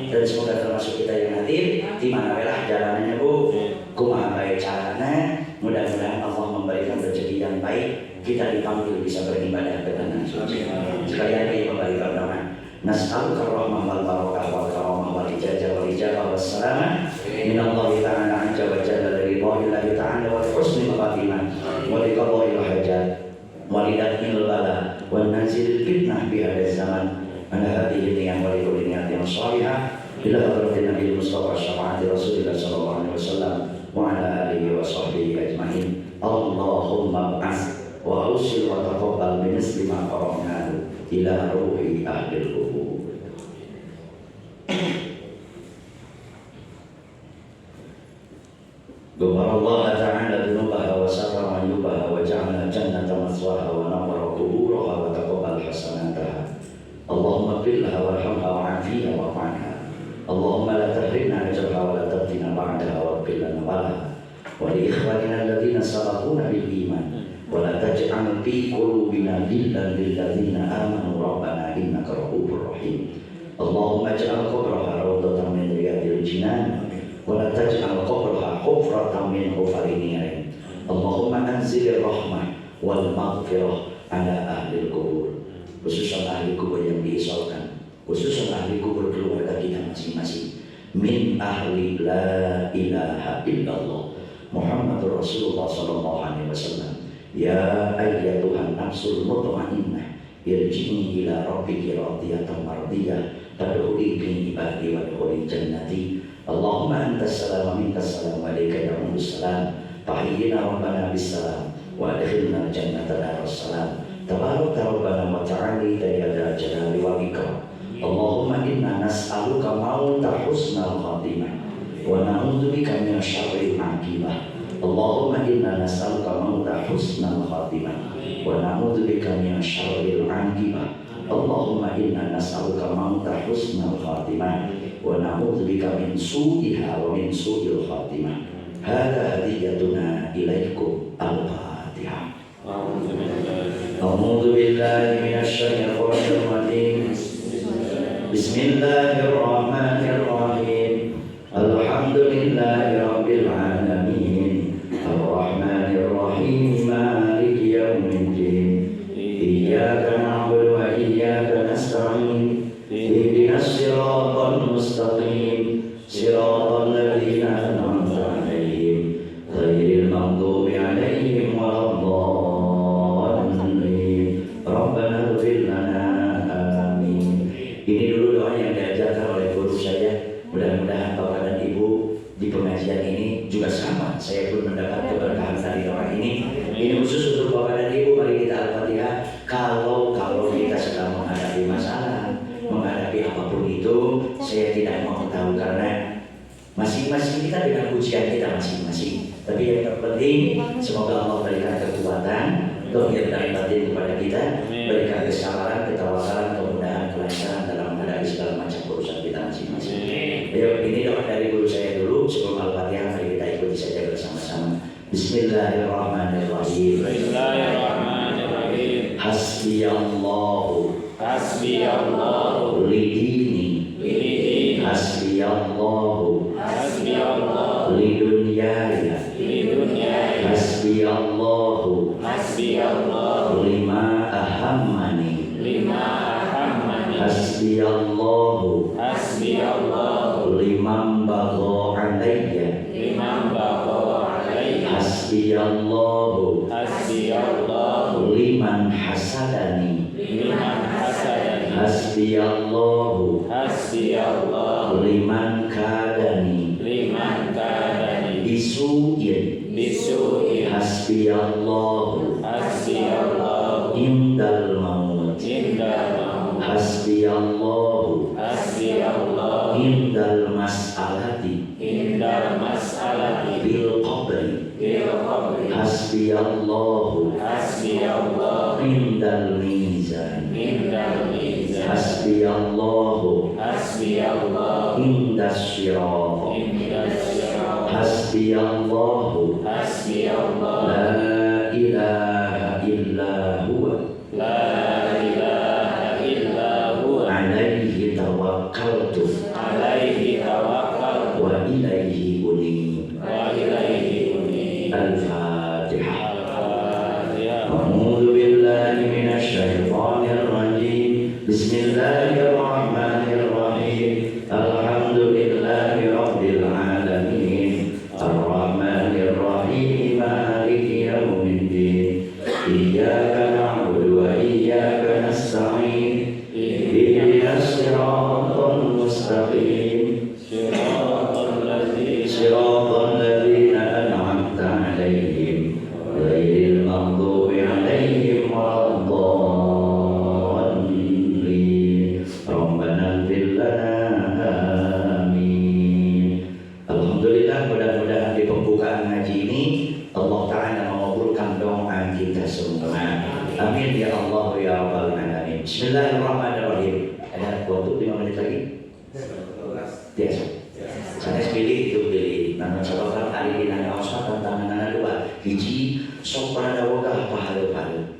Dan semoga termasuk kita yang hadir di mana belah jalanannya Bu, kumaha baik caranya. Mudah-mudahan Allah memberikan rezeki yang baik, kita dipanggil bisa beribadah ke tanah suci. Sekali lagi memberi berdoa. Nas'aluka rahmah wal barakah wal karamah wal ijazah wal ijabah was salamah min Allah ta'ala azza wa jalla dari Allah ta'ala wal husni khatimah wa liqada'il hajat wa lidaf'il bala wa nazilil fitnah bi hadzal zaman ala hadhihi niyyah wa likulli niyatin shalihah ila hadratin Nabi Mustafa syafa'ati Rasulillah sallallahu alaihi wasallam wa ala alihi wa sahbihi ajma'in. Allahumma ba'as wa usil wa taqabbal bi misli ma qara'nahu ila ruhi ahlil qubur. Ghafarallahu ta'ala dunubaha wa satara mayubaha wa ja'ala jannata maswaha wa nawwara quburaha wa taqabbal hasanataha. Allahumma qbilha warhamha wa'afiha wa'anha. Allahumma la tahrimna ajraha wa la tabtina ba'daha wa qbil lana walaha. Wa li ikhwanina alladhina sabaquna bil iman wa la taj'al fi qulubina ghillan lil ladzina amanu rabbana innaka ra'ufur rahim. Allahumma ij'al qabraha rawdatan min riyadil jinan wa la taj'al qabraha hufratan min hufarin nar. Allahumma anzil rahmah wal maghfirah ala ahli kubur, khususan ahli kubur yang diisolkan, khususan ahli kubur keluarga kita masing-masing. Min ahli la ilaha illallah Muhammadur Rasulullah sallallahu alaihi wasallam. Ya ayyatuhan nafsul mutmainnah irji'i ila rabbiki radiyatan mardiyah tadkhuli bi ibadi wa dkhuli jannati. Allahumma antas salam wa minkas salam wa alayka ya'udus salam tahiyyina rabbana bis salam wa adkhilna jannata darus salam tabarakta rabbana wa ta'ala ya dzal jalali wal ikram. Allahumma inna nas'aluka mauta husnal khatimah wa na'udzubika min syarril aqibah. Allahumma inna nas'aluka mauta husnal khatimah wa na'udzubika min syarril aqibah. Allahumma inna nas'aluka mauta husnal khatimah wa na'udzubika min su'iha wa min su'il khatimah. Hadza hadiyatuna ilaikum. Al-Fatihah. A'udzu billahi minasy syaithanir rajim. Bismillahirrahmanirrahim. Alhamdulillahi rabbil alamin. Ar-Rahmanir Rahim. Maliki yaumiddin. Iyyaka na'budu wa iyyaka nasta'in. Ihdinas siratal mustaqim. Siratal ladzina an'amta 'alaihim ghairil maghdubi 'alaihim waladdallin. Rabbana ighfir lana. Ini dulu doa yang diajarkan oleh guru saya. Mudah-mudahan Bapak dan Ibu di pengajian ini juga sama. Saya pun mendapat keberkahan dari doa ini. Ini khusus untuk Bapak dan Ibu. Mari kita Al-Fatihah. Kalau kita sedang menghadapi masalah, menghadapi apapun itu, saya tidak mau tahu karena masing-masing kita dengan ujian kita masing-masing. Tapi yang terpenting, semoga Allah berikan kekuatan, tauhid dan batin kepada kita, berikan kesabaran, ketawakalan, kemudahan, kelancaran dalam menghadapi segala macam urusan kita masing-masing. Ayo, ini doa dari guru saya dulu sebelum Al-Fatihah. Mari kita ikuti saja bersama-sama. Bismillahirrahmanirrahim. Bismillahirrahmanirrahim. Hasbiyallahu lidini. Hasbiyallahu lidunyaya. Hasbiyallahu lima ahammani. Hasbiyallahu liman bagha alayya. Hasbiyallahu liman hasadani. Hasbiyallahu liman kadani. Bisu'in. Hasbiyallahu indal maut. Hasbiyallahu indal mas'alati. Bil qabri. Hasbiyallahu indal mizan. Hasbiyallahu indas syirah. Hasbiyallahu la ilaha illa huwa alaihi tawakkaltu wa ilaihi unib. Al-Fatihah. A'udzu billahi minasy syaithanir rajim. Bismillahirrahmanirrahim. Alhamdulillahi rabbil alamin. Ar-Rahmanir Rahim. Maliki yaumiddin. Iyyaka na'budu wa iyyaka nasta'in. Ihdinas siratal mustaqim. Siratal ladzina an'amta 'alaihim ghairil maghdubi 'alaihim waladdallin. Rabbana ighfir lana. Amin. Alhamdulillah, mudah-mudahan di pembukaan ngaji ini Allah Ta'ala mengabulkan doa kita semua. Amin ya Allah ya Rabbal Alamin. Bismillahirrahmanirrahim. Ada waktu 5 menit lagi? Biasa. Saya pilih itu pilih. Namun sebabkan hari ini nana osma tentang nana dua. Hiji sok pada wogah pahala-pahala.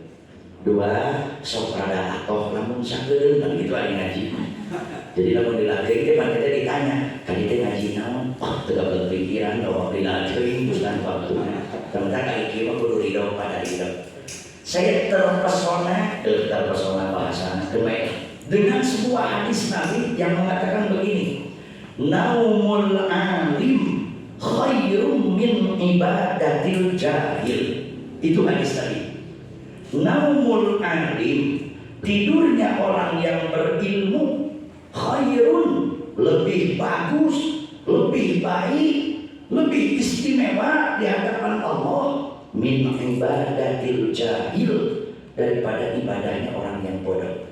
Dua sok pada atoh namun sangeun kan gitu ari ngaji. Jadi lamun dilatih dia kita ditanya, kali dia ngaji naon? Oh, tegak berpikiran bahwa dilatih bukan waktunya. Teman-teman kali kita kudu ridho pada ridho. Saya terpesona bahasa dengan sebuah hadis Nabi yang mengatakan begini, naumul alim khairum min ibadatil jahil. Itu hadis tadi. Naumul alim, tidurnya orang yang berilmu, khairun, lebih bagus, lebih baik, lebih istimewa di hadapan Allah min ibadatil jahil, daripada ibadahnya orang yang bodoh.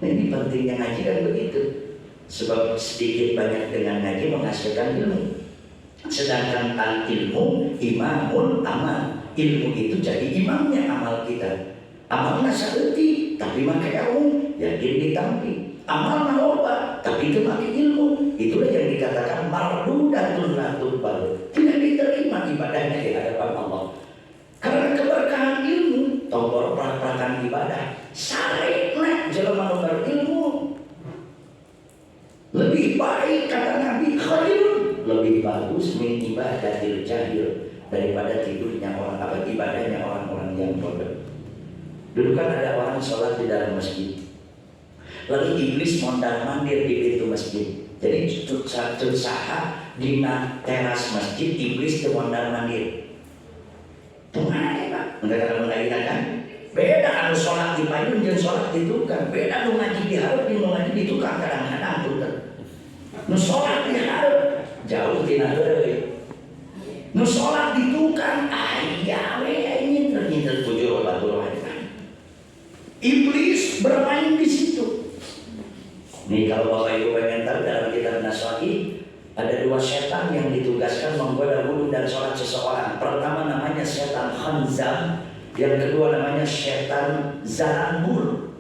Nah, ini pentingnya ngaji kan begitu. Sebab sedikit banyak dengan ngaji menghasilkan ilmu. Sedangkan al-ilmu imamun amal. Ilmu itu jadi imamnya amal kita. Amalnya saeuti, tapi make ilmu yakin ditampi. Amal naoba, tapi itu make ilmu. Itulah yang dikatakan mardudatun la tuqbal. Tidak diterima ibadahnya di hadapan Allah. Karena keberkahan ilmu, tombol praktekan ibadah, sarena jelema nu berilmu. Lebih baik kata Nabi, khairun, lebih bagus min ibadatil jahil, daripada tidurnya orang apa ibadahnya orang-orang yang bodoh. Dulu kan ada orang sholat di dalam masjid, lalu iblis mondar-mandir di pintu masjid. Jadi usaha di teras masjid iblis ke mondar-mandir. Tunggu Pak, enggak ada mengajian kan? Beda anu sholat di payun jeung sholat di tukang. Beda nu ngaji di hareup jeung ngaji di tukang kadang-kadang punten. Nu sholat di hareup jauh tina heureuy. Nu sholat di tukang aya we nyinter-nyinter bujur batur wae. Iblis bermain di situ. Nih kalau Bapak Ibu pengen tahu dalam kitab Naswahi ada dua setan yang ditugaskan menggoda wudu dan sholat seseorang. Pertama namanya setan Khanzab, yang kedua namanya setan Zalambur.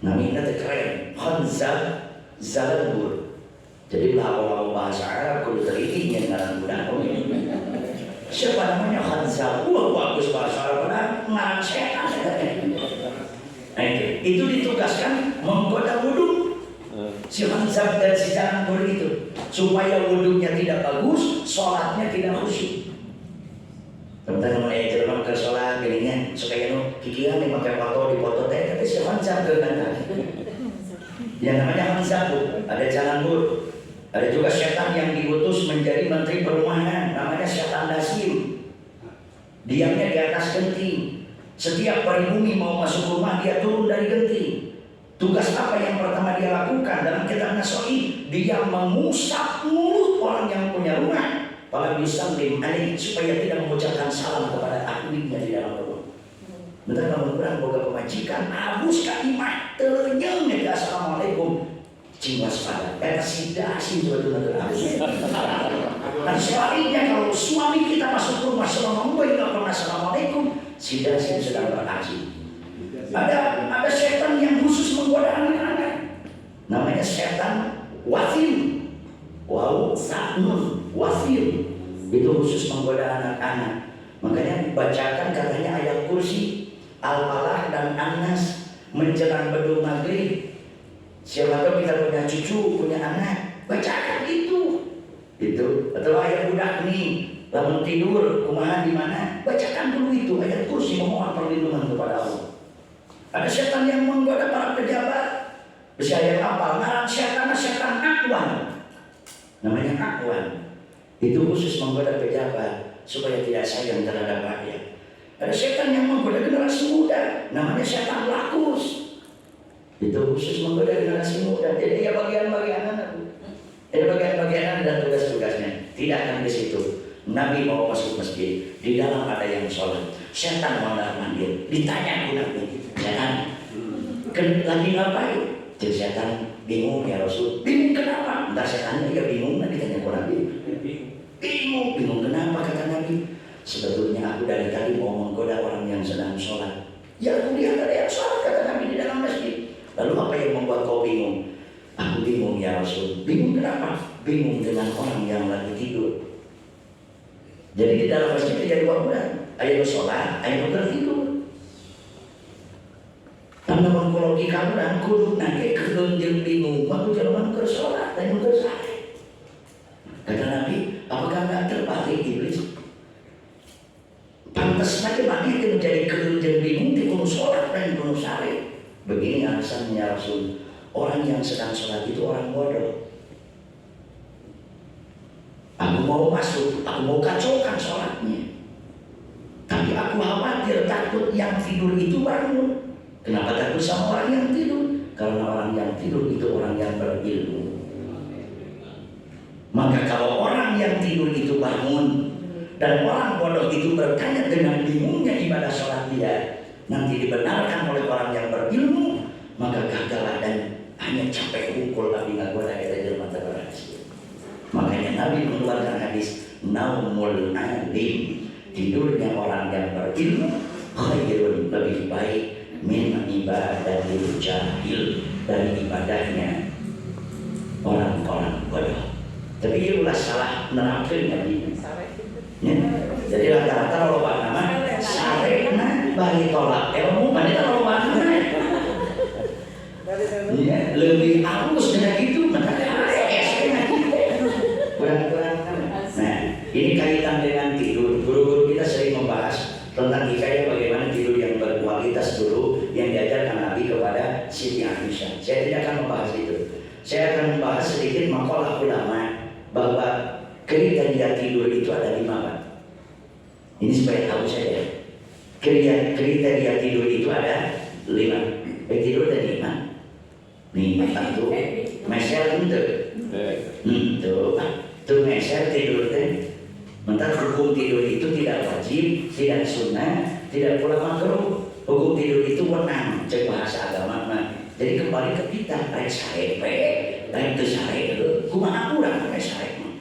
Namanya keren, Khanzab, Zalambur. Jadi lawan bahasa Arab kudu teliti nya ngaran budak. Siapa namanya Khanzab? Wah bagus bahasa Arab ngaran setan. Itu ditugaskan menggoda wudu. Si Khanzab dan si Zalambur itu supaya wudunya tidak bagus, sholatnya tidak khusyuk. Teman-teman mulai jerman ke sholat gininya supaya kikiran nih pakai foto di foto teh, tapi si Khanzab kan yang namanya Khanzab, ada Zalambur, ada juga setan yang diutus menjadi menteri perumahan, namanya setan Dasim. Diamnya di atas genting. Setiap pribumi mau masuk rumah dia turun dari genting. Tugas apa yang pertama dia lakukan dalam kitab Naswahi? Dia mengusap mulut orang yang punya rumah, para bisallim alaih, supaya tidak mengucapkan salam kepada ahlinya di dalam rumah. Bentar kamu kurang boga pemajikan, abus kalimah terenyeng ya assalamualaikum. Cing waspada, eta sidasi sebetulnya terabus. Dan sebaliknya kalau suami kita masuk rumah selama nggak pernah assalamualaikum, sidasi sedang beraksi. Ada setan yang khusus menggoda anak-anak, namanya setan wasil. Wow, satnun wasil, itu khusus menggoda anak-anak. Makanya bacakan katanya ayat kursi, Al-Falaq dan An-Nas menjelang bedung maghrib. Siapa tahu kita punya cucu, punya anak, bacakan itu. Atau ayat budak nih, bangun tidur, kumaha di mana, bacakan dulu itu ayat kursi, memohon perlindungan kepada Allah. Ada setan yang menggoda para pejabat. Saya hafal, ngaran setan Akwan. Namanya Akwan. Itu khusus menggoda pejabat supaya tidak sayang terhadap rakyat. Ada setan yang menggoda generasi muda. Namanya setan Lakus. Itu khusus menggoda generasi muda. Jadi ya bagian-bagian dan tugas-tugasnya. Tidak akan di situ. Nabi mau masuk masjid, di dalam ada yang sholat. Setan mondar-mandir, ditanya ku Nabi, setan, lagi ngapain? Jadi setan bingung ya Rasul. Bingung kenapa? Entah setannya ya bingung, nanti ditanya ku Nabi. Bingung kenapa kata Nabi? Sebetulnya aku dari tadi mau menggoda orang yang sedang sholat. Ya aku lihat ada yang sholat kata Nabi di dalam masjid. Lalu apa yang membuat kau bingung? Aku bingung ya Rasul. Bingung kenapa? Bingung dengan orang yang lagi tidur. Jadi di dalam masjid ada dua bulan, ayat sholat, ayat tertidur. Namun kalau di kamuran kudu nanti keun jeung bingung, maka jelema keur salat dan keur sare. Kata Nabi, apakah nggak terbalik iblis? Pantas saja mana itu menjadi keun jeung bingung di kudu salat dan kudu sare. Begini alasannya Rasul, orang yang sedang salat itu orang bodoh. Aku mau masuk, aku mau kacaukan salatnya. Tapi aku khawatir, takut yang tidur itu bangun. Kenapa takut sama orang yang tidur? Karena orang yang tidur itu orang yang berilmu. Maka kalau orang yang tidur itu bangun dan orang bodoh itu bertanya dengan bingungnya ibadah sholat dia, nanti dibenarkan oleh orang yang berilmu, maka gagallah dan hanya capek pukul tapi nggak boleh ada jelma terberhasil. Makanya Nabi mengeluarkan hadis naumul alim, tidurnya orang yang berilmu khairun, lebih baik min ibadatil jahil, dari ibadahnya orang-orang bodoh. Tapi dia ulah salah nerangkeun Nabi. Ya. Jadi rata-rata loba nama sarena bari tolak ilmu manehna loba nama. Ya, lebih halus dengan itu maka kurang-kurang. Nah, ini kaitan dengan tidur. Guru-guru kita sering membahas tentang hikayat bagaimana tidur yang berkualitas dulu yang diajarkan Nabi kepada Siti Aisyah. Saya tidak akan membahas itu. Saya akan membahas sedikit makalah ulama bahwa kriteria tidur itu ada 5 Pak. Ini supaya tahu saja. Kriteria tidur itu ada 5. Tidur ada 5. 5 itu meser itu. Tuh meser tidur teh. Mentang hukum tidur itu tidak wajib, tidak sunnah, tidak pula makruh. Hukum tidur itu wenang, cek bahasa agama mah. Jadi kembali ke kita, rek sarek we, rek teu sarek heuh. Kumaha urang rek sarek mah.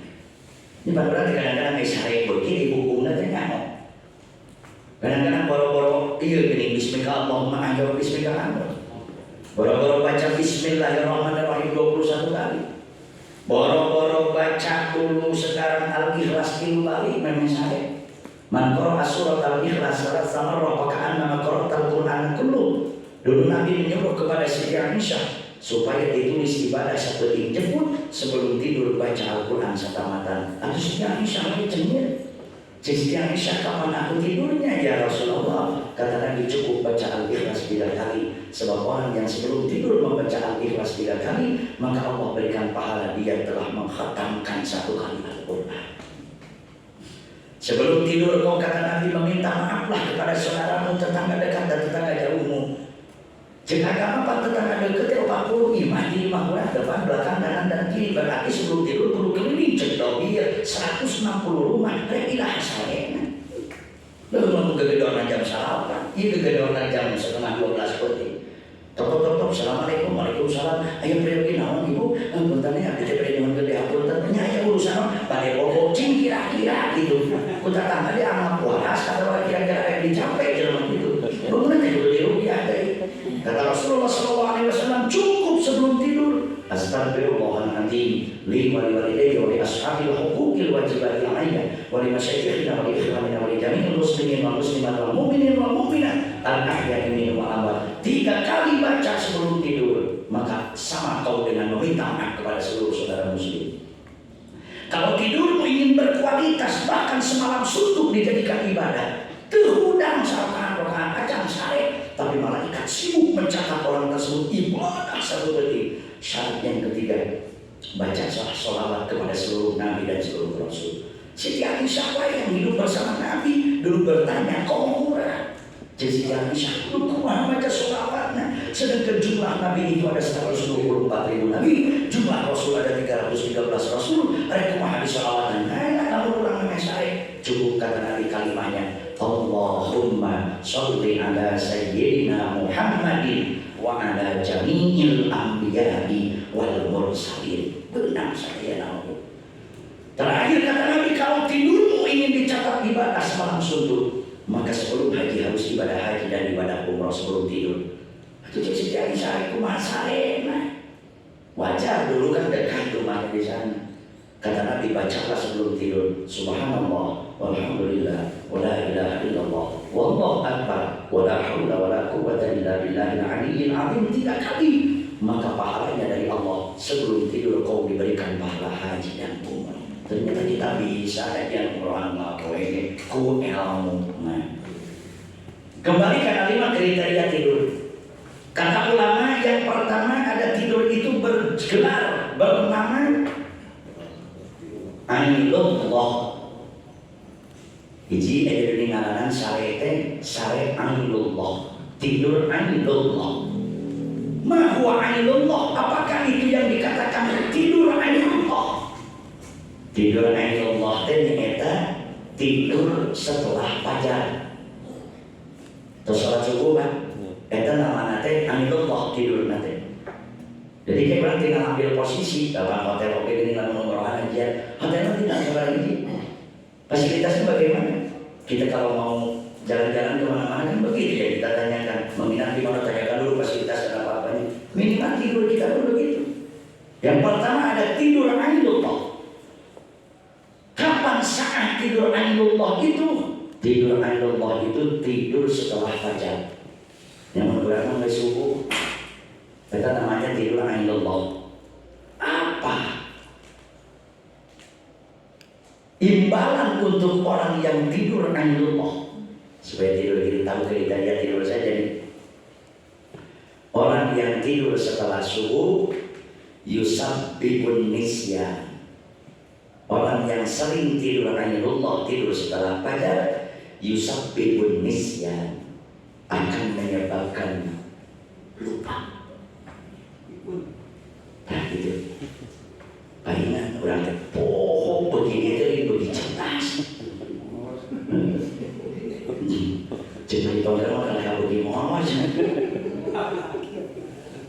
Ini padahal kadang-kadang rek sarek beuki di bukunya teh nyaho. Kadang-kadang boro-boro ieu geuning bismillah Allahumma anjur bismillah. Boro-boro baca bismillahirrahmanirrahim 21 kali. Boro-boro baca dulu sekarang Al-Ikhlas 3 kali memang saya. Man qara'a surat Al-Ikhlas sama rokaat nama qira'atul Quran kullu. Dulu Nabi menyuruh kepada Siti Aisyah supaya ditulis ibadah satu jemput sebelum tidur baca Al-Quran setamatan. Atau Siti Aisyah lagi cengir. Siti Aisyah kapan aku tidurnya ya Rasulullah? Kata Nabi cukup baca Al-Ikhlas 3 kali. Sebab orang yang sebelum tidur membaca Al-Ikhlas 3 kali, maka Allah berikan pahala dia telah mengkhatamkan 1 kali Al-Quran. Sebelum tidur kau kata Nabi meminta maaflah kepada saudaramu, tetangga dekat dan tetangga jauhmu. Jika kamu tetangga dekat 40 imah di imah depan belakang kanan dan kiri, berarti sebelum tidur perlu keliling cedok dia 160 rumah ilah salena. Lalu mau gegedorna jam salapan, iya gegedorna jam setengah 12 putih. Tok, assalamualaikum, waalaikumsalam. Ayo pergi naon ibu? Puntennya ada cepet dengan gede punten. Nya urusan pada bobo cing kira-kira gitu. Kuta tangga dia anak waras atau kira-kira dicapai jalan gitu. Bener teh kudu dirugi ada. Kata Rasulullah SAW cukup sebelum tidur. Astagfirullahaladzim li wa li walidayya wa li ashabil huquqil wajibati alayya wa li masyayikhina wa li ikhwanina wa li jami'il muslimin wal muslimat wal mu'minin wal mu'minat al-ahya'i minhum wa amwat. 3 kali baca sebelum tidur, maka sama kau dengan meminta maaf kepada seluruh saudara muslim. Kalau tidurmu ingin berkualitas, bahkan semalam suntuk dijadikan ibadah, terhudang saat rokaat acan sare, tapi malaikat sibuk mencatat orang tersebut ibadah satu detik. Syarat yang ketiga, baca sholawat kepada seluruh nabi dan seluruh rasul. Siti Aisyah yang hidup bersama Nabi dulu bertanya, kau mau murah? Siti Aisyah dulu baca sholawatnya. Sedangkan jumlah nabi itu ada 124.000 nabi, jumlah rasul ada 313 rasul. Ada kumaha di sholawatan? Kamu ulang nama saya. Cukup kata Nabi kalimahnya, Allahumma sholli ala sayyidina Muhammadin wa ala jami'il anbiya'i wal mursalin. Benar saya tahu. Terakhir kata Nabi, kalau tidurmu ingin dicatat ibadah semalam suntuk, maka sebelum haji harus ibadah haji dan ibadah umrah sebelum tidur. Itu Siti Aisyah kumaha sarena. Wajar dulu kan dekat rumah di sana. Kata Nabi, bacalah sebelum tidur, subhanallah, walhamdulillah, wa la ilaha illallah, wallahu akbar, wa la haula wa la quwwata illa billahil aliyyil azim 3 kali. Maka pahalanya dari Allah. Sebelum tidur kau diberikan pahala haji dan umrah. Ternyata kita bisa yang Quran ngapain ku ilmu. Nah, kembali ke kalimat kriteria tidur. Kata ulama yang pertama ada tidur itu bergelar bernama Ainullah. Hiji ada ngaranan sare Ainullah. Tidur Ainullah. Ma huwa Ainullah? Apakah itu yang dikatakan tidur Ainullah? Tidur Ainullah ternyata tidur setelah fajar. Terus sholat subuh kan? Itu namanya teh Ainullah tidur nanti. Jadi kayak orang tinggal ambil posisi dalam hotel oke ini lalu nomor aja. Hotelnya tidak seperti ini. Fasilitasnya bagaimana? Kita kalau mau jalan-jalan kemana-mana kan begitu ya, kita tanyakan menginap di mana, tanyakan dulu fasilitas dan apa-apanya. Minimal tidur kita dulu begitu. Yang pertama ada tidur Ainullah. Kapan saat tidur Ainullah itu? Tidur Ainullah itu tidur setelah fajar. Yang menggunakan mulai subuh. Itu namanya tidur Ainullah. Apa imbalan untuk orang yang tidur Ainullah? Supaya tidur kita tahu kriteria tidur saja nih. Orang yang tidur setelah subuh yusabbihun nisyan. Orang yang sering tidur Ainullah, tidur setelah fajar, yusabbihun nisyan, akan menyebabkan lupa. Nah gitu. Palingan orang pohon begini dari begini cerdas. Jadi kalau kalau begini mau aja.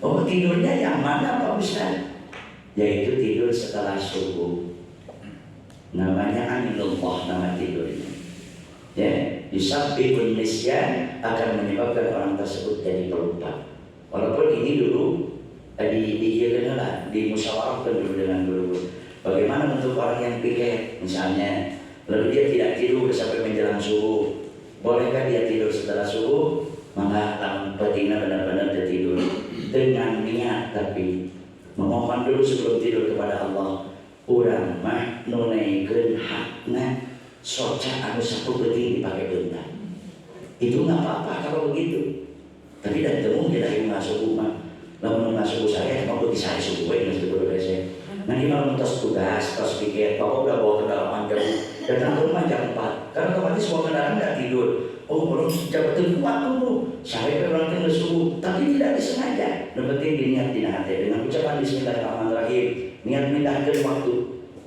Oh tidurnya yang mana Pak Ustaz? Yaitu tidur setelah subuh. Namanya Ainullah nama tidurnya. Ya, yusabbihun nisyan, akan menyebabkan orang tersebut jadi pelupa. Walaupun ini dulu dimusyawarahkan dulu dengan guru. Bagaimana untuk orang yang piket misalnya, lalu dia tidak tidur sampai menjelang subuh, bolehkah dia tidur setelah subuh? Maka betina benar-benar dia tidur dengan niat, tapi memohon dulu sebelum tidur kepada Allah. Urang mah nunaikeun hakna soca anu sapu penting dipakai bentar. Itu nggak apa-apa kalau begitu. Tapi dan temu kita yang masuk rumah. Lalu masuk saya mau bisa subuh ini mesti berbeza. Nanti malam tos tugas, tos pikir, bapak udah bawa kendaraan jauh. Datang ke rumah jam 4. Karena otomatis semua kendaraan nggak tidur. Oh belum jam kuat dulu. Saya memang tinggal subuh, tapi tidak disengaja. Yang penting diniat di hati dengan ucapan Bismillahirrahmanirrahim. Niat pindahkan waktu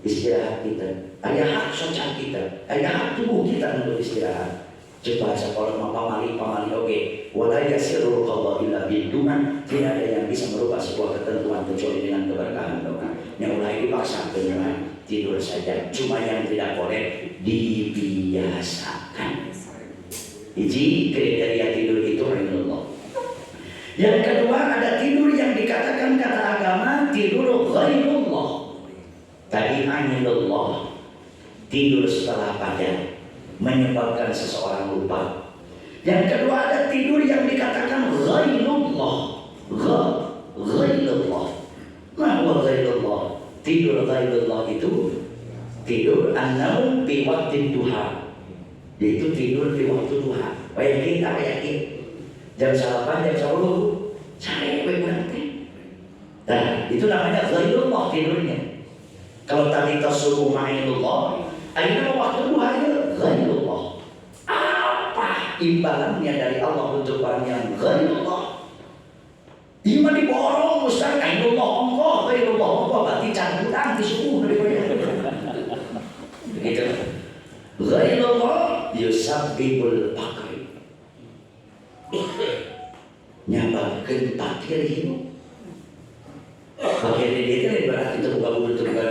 istirahat kita. Ada hak sosial kita, ada hak tubuh kita untuk istirahat. Coba sekolah pamali oke. Wala yasirul qadha illa biduman. Tidak ada yang bisa merubah sebuah ketentuan kecuali dengan keberkahan doa. Yang mulai dipaksa dengan tidur saja. Cuma yang tidak boleh dibiasakan. Jadi kriteria tidur itu Ainullah. Yang kedua ada tidur yang dikatakan kata agama tidur ghairullah. Tadi Ainullah, tidur setelah fajar, menyebabkan seseorang lupa. Yang kedua ada tidur yang dikatakan ghairullah. Ghairullah. Nah, ghairullah. Tidur ghairullah itu tidur an-naum fi waqti duha. Yaitu tidur di waktu duha. Yakin apa yakin? Jam 8, jam 10 saya berhenti. Nah, itu namanya ghairullah tidurnya. Kalau tadi subuh Ainullah, akhirnya waktu duha itu ghairullah. Apa imbalannya dari Allah untuk orang yang ghairullah? Iman diborong Ustaz, Ainullah ongkoh, ghairullah ongkoh, berarti canduran di subuh daripada. Begitu. Ghairullah yusabbihul faqri. Nyababkeun fakir hidup. Fakir di dia berarti itu buka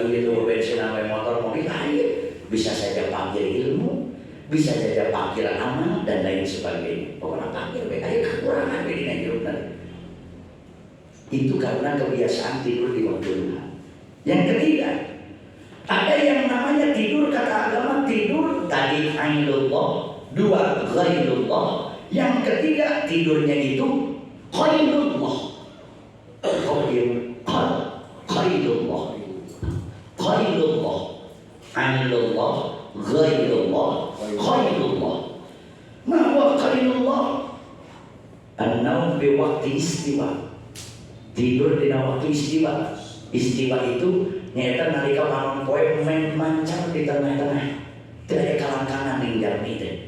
itu bensin sampai motor mobil air. Bisa saja fakir ilmu, bisa saja fakir amal dan lain sebagainya. Pokoknya fakir air kekurangan di hidup tadi. Itu karena kebiasaan tidur di waktu duha. Yang ketiga, ada Tadi ainullah, dua ghairullah, yang ketiga tidurnya itu qailullah. Qailullah. Qailullah. Ainullah, ghairullah, qailullah. Ma huwa qailullah? An-naum bi waqti istiwa. Tidur dina waktu istiwa. Istiwa itu nyata nalika malam poe main mancar di tengah-tengah. Tidak kalang-kalangan yang jam itu.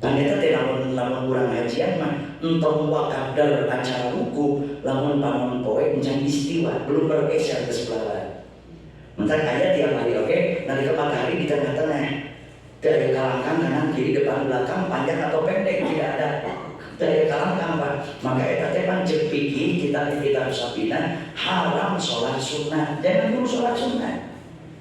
Ternyata lamun kurang hajian mah entong wakadar acara buku lamun panon poe mencang istiwa belum bergeser ke sebelah. Mentar kaya tiap hari oke, nalika matahari di tengah-tengah. Tidak ada kalangkang kanan kiri depan belakang panjang atau pendek tidak ada. Tidak ada kalangkang Pak. Maka eta teh pancen pikir kita sabina haram sholat sunnah. Jangan dulu sholat sunnah.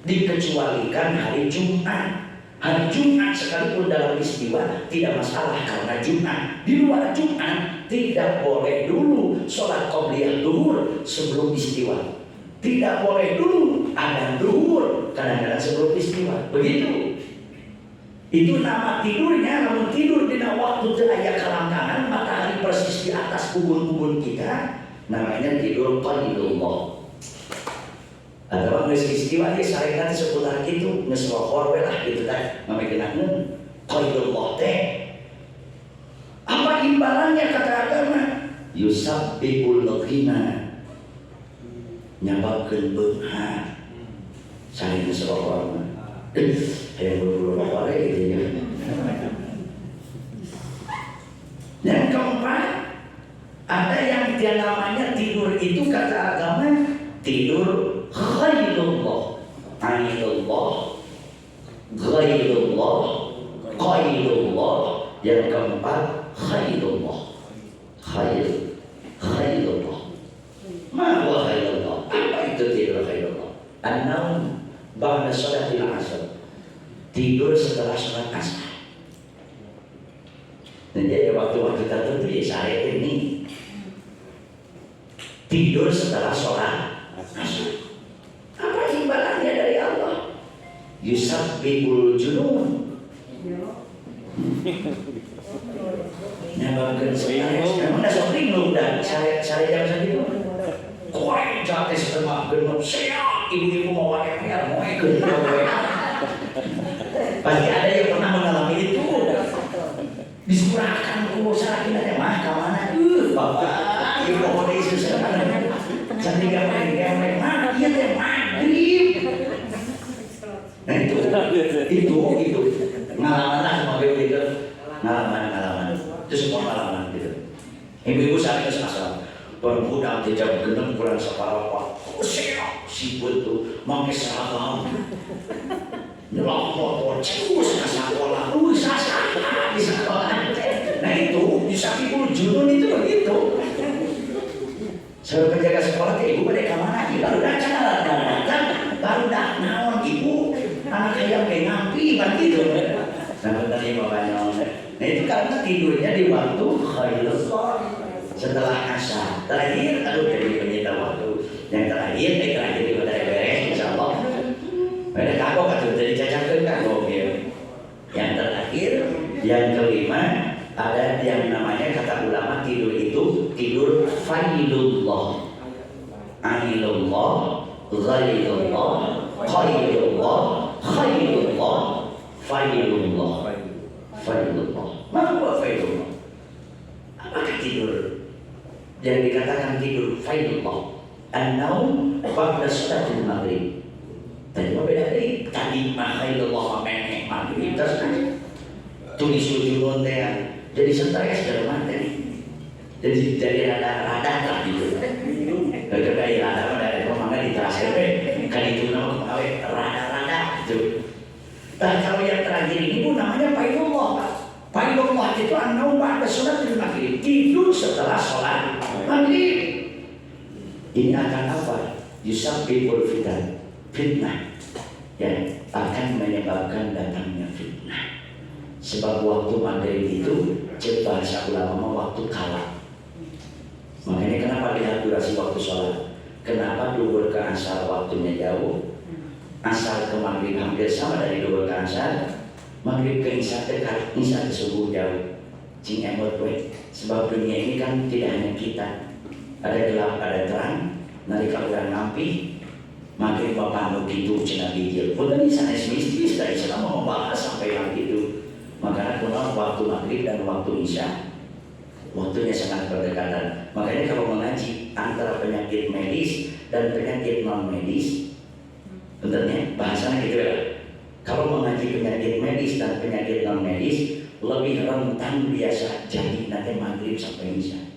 Dikecualikan hari Jumat. Hari Jumat sekalipun dalam istiwa tidak masalah karena Jumat. Di luar Jumat tidak boleh dulu sholat qobliyah duhur sebelum istiwa. Tidak boleh dulu adzan duhur kadang-kadang sebelum istiwa. Begitu. Itu nama tidurnya. Namun tidur di waktu aya kalangkangan matahari persis di atas ubun-ubun kita, namanya tidur qailullah. Atau geus istiwa ge sarekat seputar kitu geus rohor we lah kitu teh ngamegeunana qailullah teh. Apa imbalannya kata agama? Yusabbihul ghina. Nyababkeun beunghar. Sare geus rohor mah. Yang buru-buru gitu ya. Yang keempat, ada yang dia namanya tidur itu kata agama tidur ghairullah, ainullah, ghairullah, qailullah. Yang keempat khairullah, khairullah. Ma huwa khairullah? Apa itu tidur khairullah? An-naum ba'da sholatil asar. Tidur setelah sholat asar. Dan jadi waktu-waktu tertentu ya saya ini tidur setelah sholat asar. Apa imbalannya dari Allah? Yusabbihul junun. Nyababkeun stres. Emang dah sok linglung dan sare jam sakitu. Koe jate setengah genep seak ibu-ibu mau wae-wae moe genep. Pasti ada yang pernah mengalami itu. Disurahkan ku sarakina teh mah ka mana? Bapak, ieu poho deui susana. Jadi gawe mah ieu teh maghrib. Nah itu ngalaman lah sama gitu. Ngalaman. Itu semua ngalaman gitu. Ibu-ibu saling asal berbudak di jam genep kurang saparapat. Oh seak sibut tuh make seragam. Nyelok motor, cius ke sekolah, sasa di sekolah. Nah itu, Yusabbihul junun itu begitu. Saya penjaga sekolah ke ibu pada kemana? Baru dah datang, baru dah naon ibu, anak ayam kayak ngampi, kan gitu. Nah benar ya bapaknya. Nah itu karena tidurnya di waktu khairullah setelah asar. Terakhir, aduh jadi penyita waktu. Yang terakhir di kota beres, insyaallah. Ada kagok atau jadi cacakeun kagok ya. Yang terakhir, yang kelima ada yang namanya kata ulama tidur itu tidur failullah, ainullah, ghairullah, qailullah, khairullah, failullah. Mana buat failullah? Apakah tidur yang dikatakan tidur failullah? An-naum ba'da sholatil maghrib. Tadi mau beda dari tadi mahailullah memek maghrib terus kan tulis ujung teh jadi stres dalam materi jadi rada lah gitu. Kalau kayak rada ada pemangga di tas kan itu nama kawe rada gitu. Dan kalau yang terakhir ini pun namanya failullah. Failullah itu an-naum ba'da sholatil maghrib, tidur setelah sholat maghrib. Ini akan apa? Yusabbihul fitnah yang akan menyebabkan datangnya fitnah. Sebab waktu maghrib itu cek bahasa ulama waktu kalah. Makanya kenapa lihat durasi waktu sholat? Kenapa duhur ke asar waktunya jauh? asar ke maghrib hampir sama dari 2 ke asar, maghrib ke isya dekat, isya ke subuh jauh. Cing emot we, sebab dunia ini kan tidak hanya kita, ada gelap, ada terang. Nalika urang ngampi, maghrib bapak nu kitu cenah bijil. Punten sanes mistis dari selama membahas sampai yang itu. Makanya kunaon waktu maghrib dan waktu isya waktunya sangat berdekatan. Makanya kalau mengaji antara penyakit medis dan penyakit non medis, benarnya bahasanya gitu ya. Kalau mengaji penyakit medis dan penyakit non medis lebih rentan biasa jadi nanti maghrib sampai isya.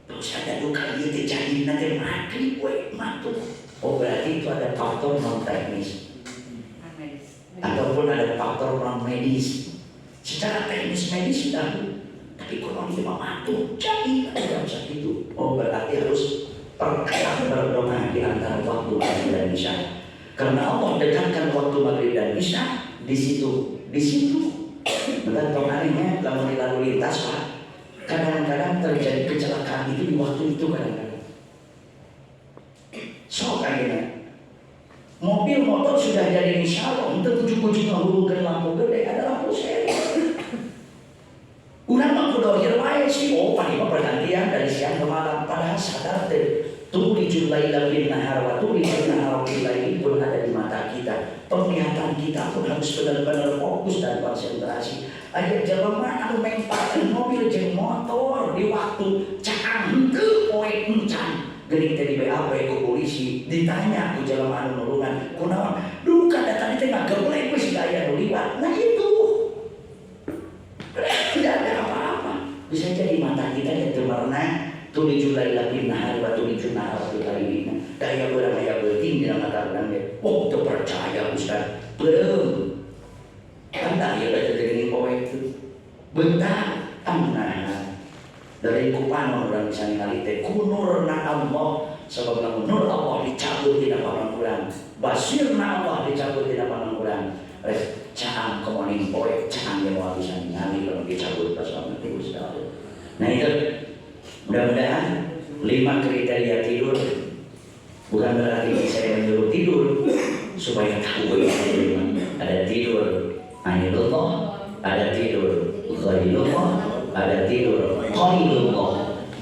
Terus ada duka gitu jadi nanti maghrib matu. Oh berarti itu ada faktor non teknis ataupun ada faktor non medis. Secara teknis medis sudah, tapi kalau dia matu jadi ada bisa gitu. Oh berarti harus perketat berdoa di antara waktu maghrib dan isya. Karena Allah dekatkan waktu maghrib dan isya di situ. Benar tong anehnya kalau di lalu lintas Pak, kadang-kadang terjadi kecelakaan itu di waktu itu kadang-kadang. So kayaknya mobil motor sudah jadi insya Allah untuk ujung-ujung menghubungkan lampu gede ada lampu seri. Urang mah kudu ieu wae sih, oh panima pergantian dari siang ke malam, padahal sadar teh tulijul laila bin nahar wa tulijul nahar bil lail pun ada di mata kita. Penglihatan kita pun harus benar-benar fokus dan konsentrasi. Aya jelema anu mengpakeun mobil jeung motor di waktu cakang henteu poe encan. Geuning teh di BAP ku polisi ditanya ku jelema anu nulungan, kunaon? Duh kada tadi teh ngageblek we si aya nu liwat. Nah itu. Tidak ada apa-apa. Bisa jadi mata kita yang temerna tulijul laila bin nahar wa tulijul nahar bil lail. Daya urang aya beuting dina mata urang ge. Oh teu percaya Ustaz. Belum. Kan ieu da teu poe itu. Bentar amnaha. Dari kupanon urang bisa ningali teh kunurna Allah, sebab lamun nur Allah dicabut dina pangan urang, basirna Allah dicabut dina pangan urang. Caang kemoning poe caang yang mau bisa ningali kalau dicabut pas sama Ustaz. Nah itu mudah-mudahan 5 kriteria tidur bukan berarti saya menyuruh tidur supaya tahu ada tidur ayatullah, ada tidur ghairullah, ada tidur qailullah,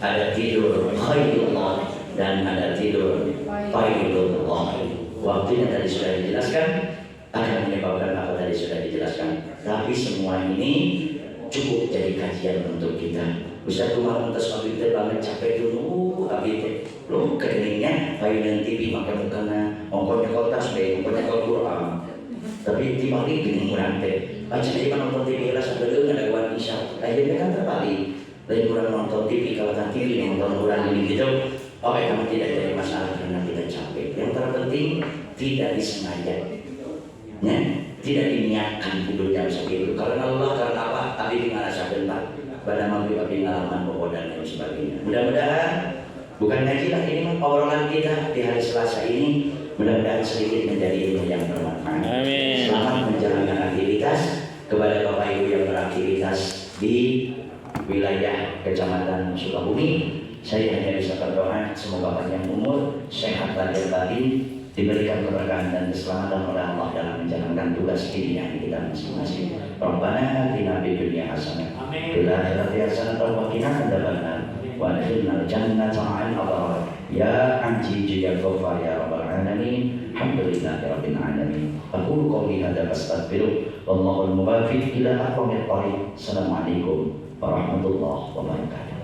ada tidur khairullah, dan ada tidur faidullah. Waktunya tadi sudah dijelaskan akan menyebabkan apa tadi sudah dijelaskan. Tapi semua ini cukup jadi kajian untuk kita. Ustaz kemarin atas maghrib teh banget capek dulu, abi teh lu kedeningnya payunan TV makan mukana, ongkonya kotas be, ongkonya Quran. Tapi di maghrib gini urang teh, aja di nonton TV lah sabeuleuh ngadaguan isya. Akhirnya kan terbalik. Lain urang nonton TV kalau kan TV nonton urang ini gitu. Oke, kamu tidak jadi masalah karena kita capek. Yang terpenting tidak disengaja. Ya, tidak diniatkan tidur jam segitu. Karena Allah, karena apa? Abi ngarasa bentar. Pada maghrib abi ngalaman bobo dan lain sebagainya. Mudah-mudahan bukan ngaji lah ini obrolan kita di hari Selasa ini. Mudah-mudahan sedikit menjadi ilmu yang bermanfaat. Amin. Selamat menjalankan aktivitas kepada Bapak Ibu yang beraktivitas di wilayah Kecamatan Sukabumi. Saya hanya bisa berdoa semoga panjang umur, sehat lahir batin, diberikan keberkahan dan keselamatan oleh Allah dalam menjalankan tugas dirinya kita masing-masing. Rabbana atina fid dunya hasanah wa fil akhirati hasanah wa qina adzabannar wa adkhilnal jannata ma'al abrar ya Aziz ya Ghaffar ya rabbal alamin. Alhamdulillahi rabbil alamin. Aqulu qawli hadza astaghfiru wallahul muwaffiq ila aqwamit thariq. Assalamualaikum warahmatullahi wabarakatuh.